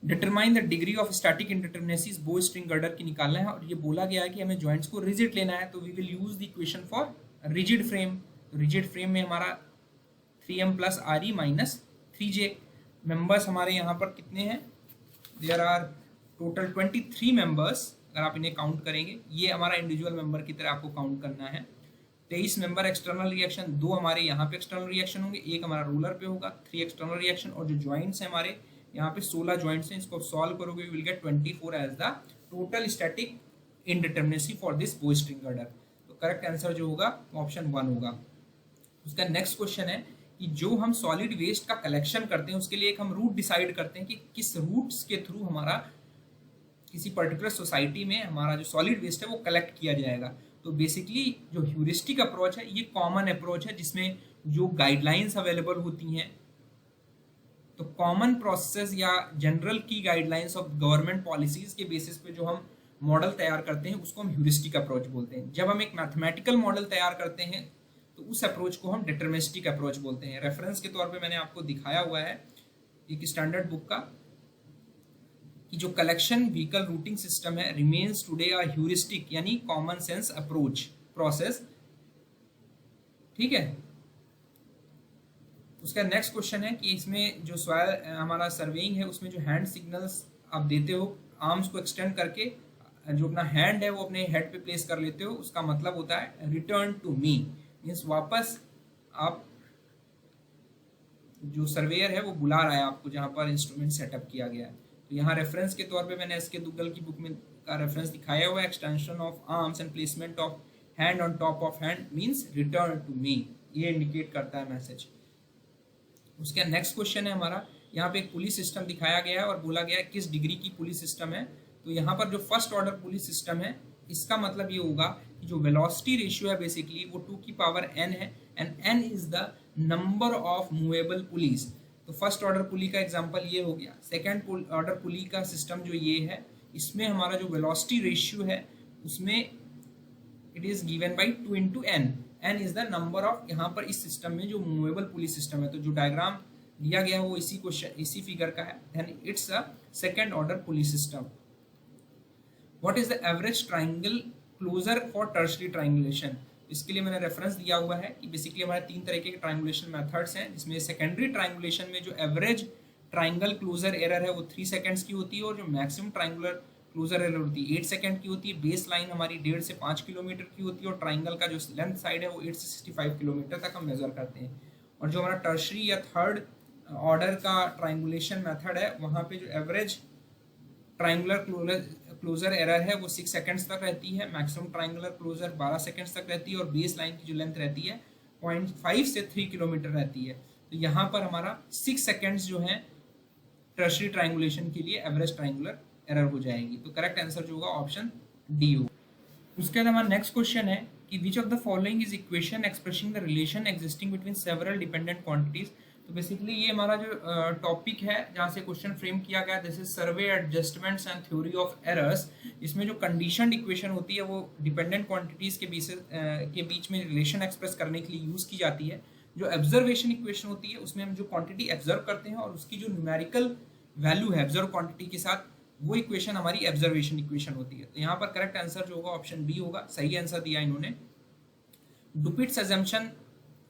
A: Determine the degree of static indeterminacy बो string girder की निकालना है और ये बोला गया है कि हमें जॉइंट्स को रिजिड लेना है, तो we will use the equation for rigid frame. तो रिजिड फ्रेम में हमारा 3m + RE - 3J मेंबर्स हमारे यहाँ पर कितने हैं, देयर आर टोटल 23 मेंबर्स। अगर आप इन्हें काउंट करेंगे, ये हमारा इंडिविजुअल मेंबर की तरह आपको काउंट करना है। 23 मेंबर एक्सटर्नल रिएक्शन, 2 हमारे यहाँ पे एक्सटर्नल रिएक्शन होंगे, 1 हमारा रोलर पे होगा, 3 एक्सटर्नल रिएक्शन, और जो जॉइंट्स हैं हमारे यहाँ पे 16 जॉइंट्स हैं। इसको सॉल्व करोगे will get 24 as the total static indeterminacy for this bow string girder. तो करेक्ट आंसर जो होगा ऑप्शन 1 होगा। उसका नेक्स्ट क्वेश्चन है कि जो हम सॉलिड वेस्ट का कलेक्शन करते हैं उसके लिए एक हम रूट डिसाइड करते हैं कि किस रूट्स के थ्रू हमारा किसी पर्टिकुलर सोसाइटी में हमारा जो सॉलिड वेस्ट है वो कलेक्ट किया जाएगा। तो बेसिकली जो ह्यूरिस्टिक अप्रोच है ये कॉमन अप्रोच है जिसमें जो गाइडलाइंस अवेलेबल होती हैं, तो कॉमन प्रोसेस या जनरल की गाइडलाइंस ऑफ गवर्नमेंट पॉलिसीज के बेसिस पे जो हम मॉडल तैयार करते हैं उसको हम ह्यूरिस्टिक अप्रोच बोलते हैं। जब हम एक मैथमेटिकल मॉडल तैयार करते हैं तो उस अप्रोच को हम डिटरमिनिस्टिक अप्रोच बोलते हैं। रेफरेंस के तौर पे मैंने आपको दिखाया हुआ है एक स्टैंडर्ड बुक का कि जो कलेक्शन व्हीकल रूटिंग सिस्टम है रिमेन्स टुडे अ ह्यूरिस्टिक यानी कॉमन सेंस अप्रोच प्रोसेस। ठीक है, उसका नेक्स्ट क्वेश्चन है कि इसमें जो सॉइल हमारा सर्वेइंग है उसमें जो हैंड सिग्नल्स आप देते हो आर्म्स को एक्सटेंड करके, जो अपना हैंड है वो अपने हेड पे प्लेस कर लेते हो, उसका मतलब होता है रिटर्न टू मी, मीन्स वापस आप जो सर्वेयर है वो बुला रहा है आपको जहां पर इंस्ट्रूमेंट सेटअप किया गया है। तो यहाँ रेफरेंस के तौर पे मैंने एसके दुग्गल की बुक में का रेफरेंस दिखाया हुआ है, extension of arms and placement of hand on top of hand means return to me, ये इंडिकेट करता है मैसेज। उसके नेक्स्ट क्वेश्चन है हमारा, यहाँ पे एक पुलिस सिस्टम दिखाया गया है और बोला गया है किस डिग्री की पुलिस सिस्टम है। तो यहाँ पर जो फर्स्ट ऑर्डर पुलिस सिस्टम है इसका मतलब ये होगा कि जो वेलोसिटी रेशियो है बेसिकली वो 2 की पावर n है and n is the number of movable police. तो फर्स्ट ऑर्डर पुली का एग्जांपल ये हो गया। सेकंड ऑर्डर पुली का सिस्टम जो ये है इसमें हमारा जो वेलोसिटी रेशियो है उसमें it is given by 2 into n, n is the number of, यहाँ पर इस सिस्टम में जो मूवेबल पुलिस सिस्टम है तो जो डायग्राम दिया गया है वो इसी क्वेश्चन इसी फिगर का है, then it's a second order police system. What is the average triangle closure for tertiary triangulation, इसके लिए मैंने रेफरेंस दिया हुआ है कि बेसिकली हमारे 3 तरीके के ट्राइंगुलेशन मेथड्स हैं, जिसमें सेकेंडरी ट्राइंगुलेशन में जो एवरेज ट्राइंगल क्लोजर एरर है वो 3 सेकंड्स की होती है और जो मैक्सिमम ट्राइंगुलर क्लोजर एरर होती है 8 सेकंड की होती है। बेस लाइन हमारी 1.5 से 5 किलोमीटर की होती है और ट्राइंगल का जो लेंथ साइड है वो 8 से 65 किलोमीटर तक हम मेजर करते हैं। और जो हमारा टर्शरी या थर्ड ऑर्डर का ट्राइंगुलेशन मेथड है वहाँ पे जो एवरेज ट्राइंगुलर क्लोजर एरर है वो 6 सेकंड्स तक रहती है, मैक्सिमम ट्राइंगुलर क्लोजर 12 सेकंड्स तक रहती है और बेस लाइन की जो लेंथ रहती है 0.5 से 3 किलोमीटर रहती है। तो यहाँ पर हमारा 6 सेकंड्स जो है टर्शरी ट्राइंगुलेशन के लिए एवरेज ट्राइंगुलर एरर हो जाएगी। तो करेक्ट आंसर जो होगा ऑप्शन डी होगा। उसके बाद हमारा नेक्स्ट क्वेश्चन है कि which of the following is equation expressing the relation existing between several dependent quantities. तो बेसिकली ये हमारा जो टॉपिक है जहाँ से क्वेश्चन फ्रेम किया गया, this is survey adjustments and theory of errors. इसमें जो कंडीशनड इक्वेशन होती है वो डिपेंडेंट क्वांटिटीज के बीच में रिलेशन एक्सप्रेस करने के लिए यूज की जाती है। जो ऑब्जर्वेशन इक्वेशन होती है उसमें हम जो क्वांटिटी ऑब्जर्व करते हैं और उसकी जो न्यूमेरिकल वैल्यू है ऑब्जर्व क्वांटिटी के साथ वो इक्वेशन हमारी ऑब्जर्वेशन इक्वेशन होती है। तो यहाँ पर करेक्ट आंसर जो होगा ऑप्शन बी होगा, सही आंसर दिया इन्होंने। डुपिट्स अजम्पशन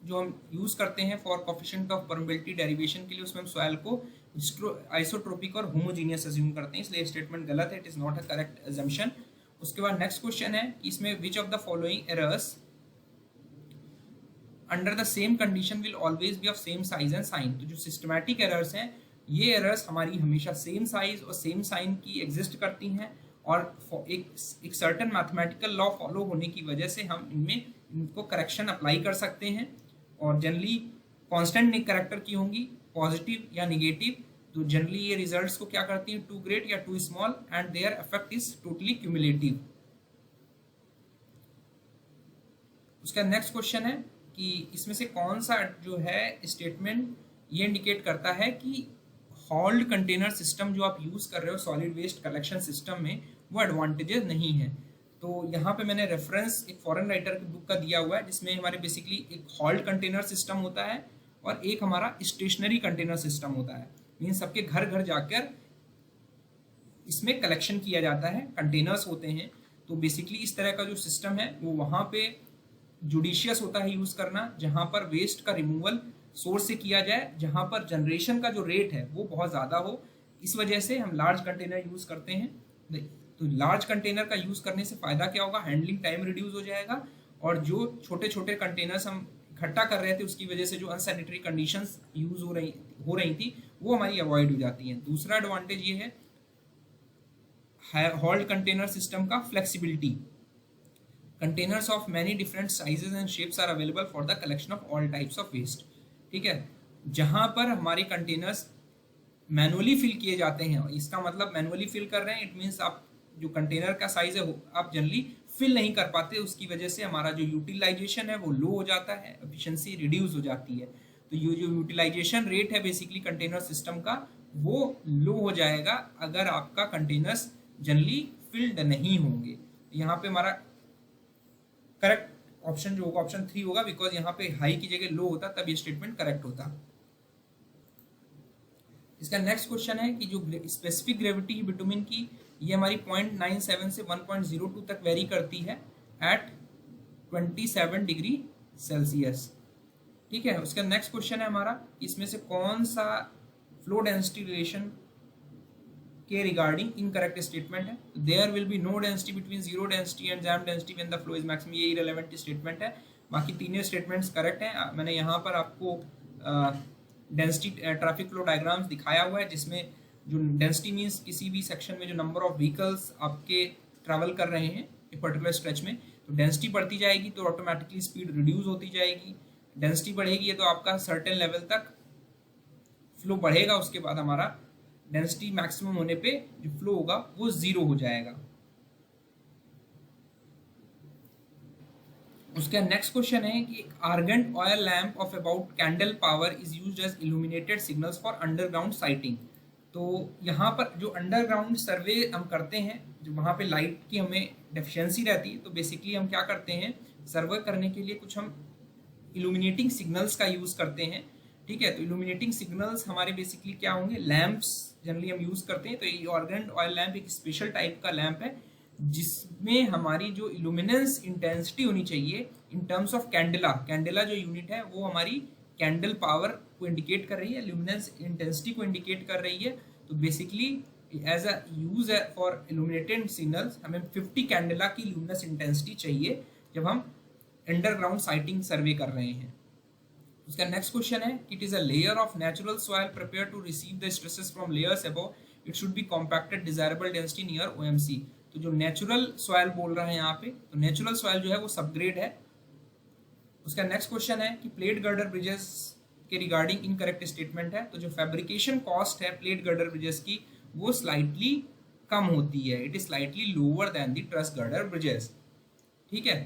A: जो हम यूज करते हैं for coefficient of permeability derivation के लिए, उसमें हम सॉइल को आइसोट्रोपिक और होमोजीनियस अज्यूम करते हैं, इसलिए स्टेटमेंट गलत है, it is not a correct assumption. उसके बाद नेक्स्ट क्वेश्चन है कि इसमें which of the following errors under the same condition will always be of same size and sign. तो जो सिस्टमैटिक एरर्स हैं ये एरर्स हमारी हमेशा सेम साइज और सेम साइन की एग्जिस्ट करती हैं और एक सर्टेन मैथमेटिकल लॉ फॉलो होने की वजह से हम इनको करेक्शन अप्लाई कर सकते हैं और जनरली कांस्टेंट कैरेक्टर की होंगी, पॉजिटिव या निगेटिव। तो जनरली ये रिजल्ट्स को क्या करती हैं, टू ग्रेट या too small and their effect is totally cumulative. उसका नेक्स्ट क्वेश्चन है कि इसमें से कौन सा जो है स्टेटमेंट ये इंडिकेट करता है कि हॉल्ड कंटेनर सिस्टम जो आप यूज कर रहे हो सॉलिड वेस्ट कलेक्शन सिस्टम में वो एडवांटेजेस नहीं है। तो यहाँ पे मैंने रेफरेंस एक फॉरेन राइटर की बुक का दिया हुआ है जिसमें हमारे बेसिकली एक हॉल्ड कंटेनर सिस्टम होता है और एक हमारा स्टेशनरी कंटेनर सिस्टम होता है, मीन सबके घर घर जाकर इसमें कलेक्शन किया जाता है, कंटेनर्स होते हैं। तो बेसिकली इस तरह का जो सिस्टम है वो वहाँ पे जुडिशियस होता है यूज करना, जहाँ पर वेस्ट का रिमूवल सोर्स से किया जाए, जहाँ पर जनरेशन का जो रेट है वो बहुत ज़्यादा हो। इस वजह से हम लार्ज कंटेनर यूज करते हैं। तो लार्ज कंटेनर का यूज करने से फायदा क्या होगा, हैंडलिंग टाइम रिड्यूस हो जाएगा और जो छोटे छोटे कंटेनर्स हम इकट्ठा कर रहे थे उसकी वजह से जो अनसैनिटरी कंडीशंस यूज हो रही थी वो हमारी अवॉइड हो जाती हैं। दूसरा एडवांटेज ये है होल्ड कंटेनर सिस्टम का flexibility. Containers of many different sizes and shapes are available for the collection of all types of waste. ठीक है, जहां पर हमारे कंटेनर्स मैनुअली फिल किए जाते हैं, इसका मतलब मैनुअली फिल कर रहे हैं, इट मीन्स आप जो कंटेनर का साइज है आप जनरली फिल नहीं कर पाते, उसकी वजह से हमारा जो यूटिलाइजेशन है वो लो हो जाता है, एफिशिएंसी रिड्यूस हो जाती है। तो ये जो यूटिलाइजेशन रेट है बेसिकली कंटेनर सिस्टम का वो लो हो जाएगा अगर आपका कंटेनर्स जनरली फिल्ड नहीं होंगे। यहाँ पे हमारा करेक्ट ऑप्शन जो होगा ऑप्शन 3 होगा, बिकॉज यहाँ पे हाई की जगह लो होता तब ये स्टेटमेंट करेक्ट होता। इसका नेक्स्ट क्वेश्चन है कि जो स्पेसिफिक ग्रेविटी है बिटुमिन की, ये हमारी 0.97 से 1.02 तक वेरी करती है एट 27 डिग्री सेल्सियस। ठीक है, उसका नेक्स्ट क्वेश्चन है हमारा, इसमें से कौन सा फ्लो डेंसिटी रिलेशन के रिगार्डिंग इनकरेक्ट स्टेटमेंट है। There will be no density between zero density and jam density when the flow is maximum, ये इररिलेवेंट स्टेटमेंट है। बाकी तीनों स्टेटमेंट्स करेक्ट हैं। मैंने यहाँ पर आपको डेंसिटी ट्रैफिक फ्लो डायग्राम्स दिखाया हुआ है, जिसमें जो डेंसिटी मीन्स किसी भी सेक्शन में जो नंबर ऑफ व्हीकल्स आपके ट्रैवल कर रहे हैं एक पर्टिकुलर स्ट्रेच में, तो डेंसिटी बढ़ती जाएगी तो ऑटोमेटिकली स्पीड रिड्यूस होती जाएगी। डेंसिटी बढ़ेगी तो आपका सर्टेन लेवल तक फ्लो बढ़ेगा, उसके बाद हमारा डेंसिटी मैक्सिमम होने पे जो फ्लो होगा वो जीरो हो जाएगा। उसका नेक्स्ट क्वेश्चन है कि argand oil lamp of about candle power is used as illuminated signals for underground sighting. तो यहाँ पर जो अंडरग्राउंड सर्वे हम करते हैं, जो वहाँ पे लाइट की हमें डेफिशिएंसी रहती है, तो बेसिकली हम क्या करते हैं, सर्वे करने के लिए कुछ हम इल्यूमिनेटिंग सिग्नल्स का यूज़ करते हैं। ठीक है, तो इल्यूमिनेटिंग सिग्नल्स हमारे बेसिकली क्या होंगे, लैंप्स जनरली हम यूज़ करते हैं। तो ये आर्गन ऑयल लैम्प एक स्पेशल टाइप का लैम्प है जिसमें हमारी जो इल्यूमिनेंस इंटेंसिटी होनी चाहिए in terms of candela, candela जो यूनिट है वो हमारी कैंडल पावर को इंडिकेट कर रही है, ल्यूमिनेंस इंटेंसिटी को इंडिकेट कर रही है। तो basically as a use for illuminated signals हमें 50 कैंडेला की ल्यूमिनस इंटेंसिटी चाहिए जब हम अंडरग्राउंड साइटिंग सर्वे कर रहे हैं। उसका नेक्स्ट क्वेश्चन है, it is a layer of natural soil prepare to receive the stresses from layers above, it should be compacted desirable density near OMC. तो जो नेचुरल सॉइल बोल रहे हैं यहाँ पे, तो नेचुरल सॉइल जो है वो सबग्रेड है। उसका नेक्स्ट क्वेश्चन है कि प्लेट गर्डर ब्रिजेस के रिगार्डिंग इनकरेक्ट स्टेटमेंट है। तो जो फैब्रिकेशन कॉस्ट है प्लेट गर्डर ब्रिजेस की वो स्लाइटली कम होती है, it is slightly lower than the truss girder bridges. ठीक है,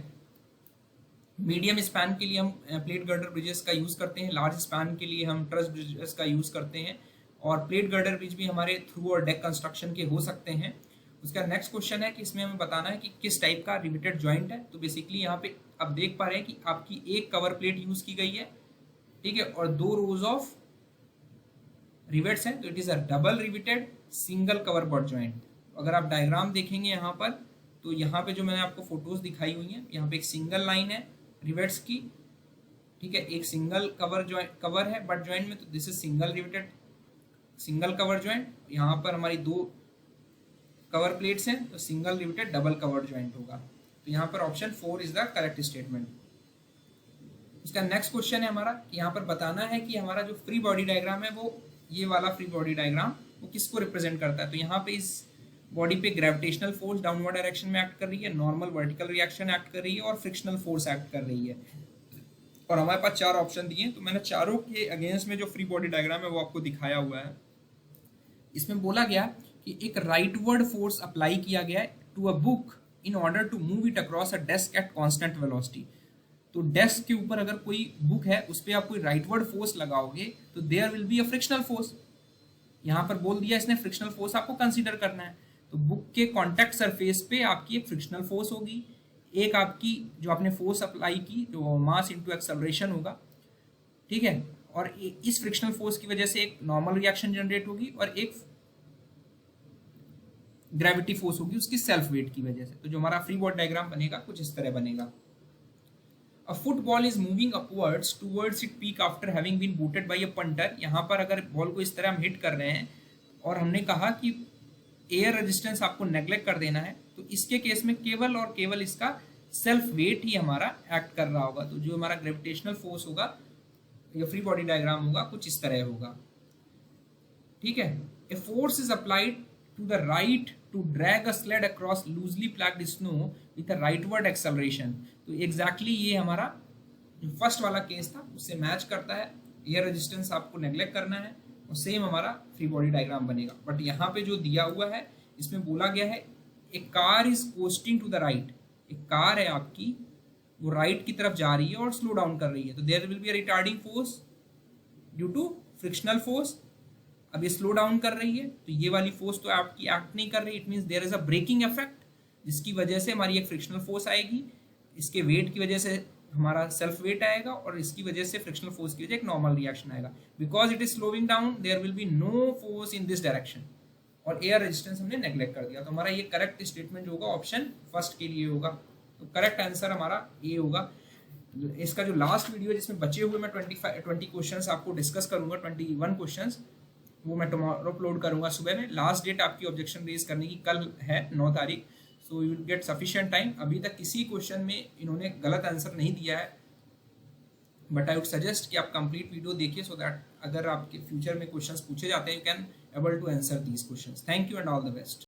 A: मीडियम स्पैन के लिए हम प्लेट गर्डर ब्रिजेस का यूज करते हैं, लार्ज स्पैन के लिए हम ट्रस ब्रिजेस का यूज करते हैं, और प्लेट गर्डर ब्रिज भी हमारे थ्रू और डेक कंस्ट्रक्शन के हो सकते हैं। उसका नेक्स्ट क्वेश्चन है कि इसमें हमें बताना है कि किस टाइप का रिवेटेड जॉइंट है। तो बेसिकली यहाँ पे आप देख पा रहे हैं कि आपकी एक कवर प्लेट यूज की गई है, ठीक है, और 2 रोज ऑफ रिवेट्स हैं, तो it is a double riveted single cover butt joint. अगर आप डायग्राम देखेंगे यहाँ पर, तो यहाँ पे जो मैंने आपको फोटोज दिखाई हुई हैं, यहाँ पे एक सिंगल लाइन है रिवेट्स की, ठीक है, एक सिंगल कवर है बट जॉइंट में, तो this is single riveted single cover joint. यहाँ पर हमारी 2 कवर प्लेट्स हैं, तो single riveted double cover joint होगा। तो यहाँ पर option 4 is the correct statement. इसका नेक्स्ट क्वेश्चन है हमारा, यहाँ पर बताना है कि हमारा जो फ्री बॉडी डायग्राम है वो ये वाला फ्री बॉडी डायग्राम वो किसको रिप्रेजेंट करता है। तो यहाँ पे इस बॉडी पे ग्रेविटेशनल फोर्स डाउनवर्ड डायरेक्शन में एक्ट कर रही है, नॉर्मल वर्टिकल रिएक्शन एक्ट कर रही है और फ्रिक्शनल फोर्स एक्ट कर रही है। और हमारे पास 4 ऑप्शन दिए हैं, तो मैंने चारों के अगेंस्ट में जो फ्री बॉडी डायग्राम है वो आपको दिखाया हुआ है। इसमें बोला गया कि एक राइटवर्ड फोर्स अप्लाई किया गया है to a book in order to move it across a desk at constant velocity. तो डेस्क के ऊपर अगर कोई बुक है उस पर आप कोई राइटवर्ड फोर्स लगाओगे तो there will be a frictional force. यहाँ पर बोल दिया इसने फ्रिक्शनल फोर्स आपको कंसीडर करना है, तो बुक के कॉन्टैक्ट सरफेस पे आपकी एक फ्रिक्शनल फोर्स होगी, एक आपकी जो आपने फोर्स अप्लाई की जो मास इनटू एक्सेलरेशन होगा, ठीक है, और इस फ्रिक्शनल फोर्स की वजह से एक नॉर्मल रिएक्शन जनरेट होगी और एक ग्रेविटी फोर्स होगी उसकी सेल्फ वेट की वजह से। तो जो हमारा फ्री बॉडी डायग्राम बनेगा कुछ इस तरह बनेगा। A football is moving upwards towards its peak after having been booted by a punter। यहाँ पर अगर बॉल को इस तरह हम हिट कर रहे हैं और हमने कहा कि एयर रेजिस्टेंस आपको नेग्लेक्ट कर देना है, तो इसके केस में केवल और केवल इसका सेल्फ वेट ही हमारा एक्ट कर रहा होगा। तो जो हमारा ग्रेविटेशनल फोर्स होगा या फ्री बॉडी डायग्राम होगा कुछ इस तरह होगा, ठीक है। A force is applied to the right to drag a sled across loosely packed snow with a rightward acceleration। तो exactly ये हमारा जो फर्स्ट वाला केस था उससे मैच करता है, एयर रेजिस्टेंस आपको नेग्लेक्ट करना है और सेम हमारा फ्री बॉडी डायग्राम बनेगा। बट यहाँ पे जो दिया हुआ है इसमें बोला गया है a car is costing to the right, एक कार है आपकी वो राइट की तरफ जा रही है और स्लो डाउन कर रही है, तो there will be a retarding force due to frictional force अब ये स्लो डाउन कर रही है, तो ये वाली फोर्स तो आपकी एक्ट नहीं कर रही, it means there is a braking effect, जिसकी वजह से हमारी एक फ्रिक्शनल फोर्स आएगी, इसके वेट की वजह से हमारा सेल्फ वेट आएगा, और इसकी वजह से फ्रिक्शनल फोर्स की वजह एक नॉर्मल रिएक्शन आएगा। Because it is slowing down there will be no force in this direction, और एयर रेजिस्टेंस हमने नेग्लेक्ट कर दिया, तो हमारा ये करेक्ट स्टेटमेंट जो होगा ऑप्शन फर्स्ट के लिए होगा। तो करेक्ट आंसर हमारा ए होगा। इसका जो लास्ट वीडियो जिसमें बचे हुए मैं 20 क्वेश्चंस आपको डिस्कस करूंगा, 21 क्वेश्चंस, वो मैं टुमारो अपलोड करूंगा सुबह में। लास्ट डेट आपकी ऑब्जेक्शन रेज करने की कल है 9 तारीख, so you will get sufficient time. अभी तक किसी क्वेश्चन में इन्होंने गलत आंसर नहीं दिया है, बट आई वुड सजेस्ट कि आप कंप्लीट वीडियो देखिए, सो दैट अगर आपके फ्यूचर में क्वेश्चंस पूछे जाते हैं you can able to answer these questions. Thank you and all the best.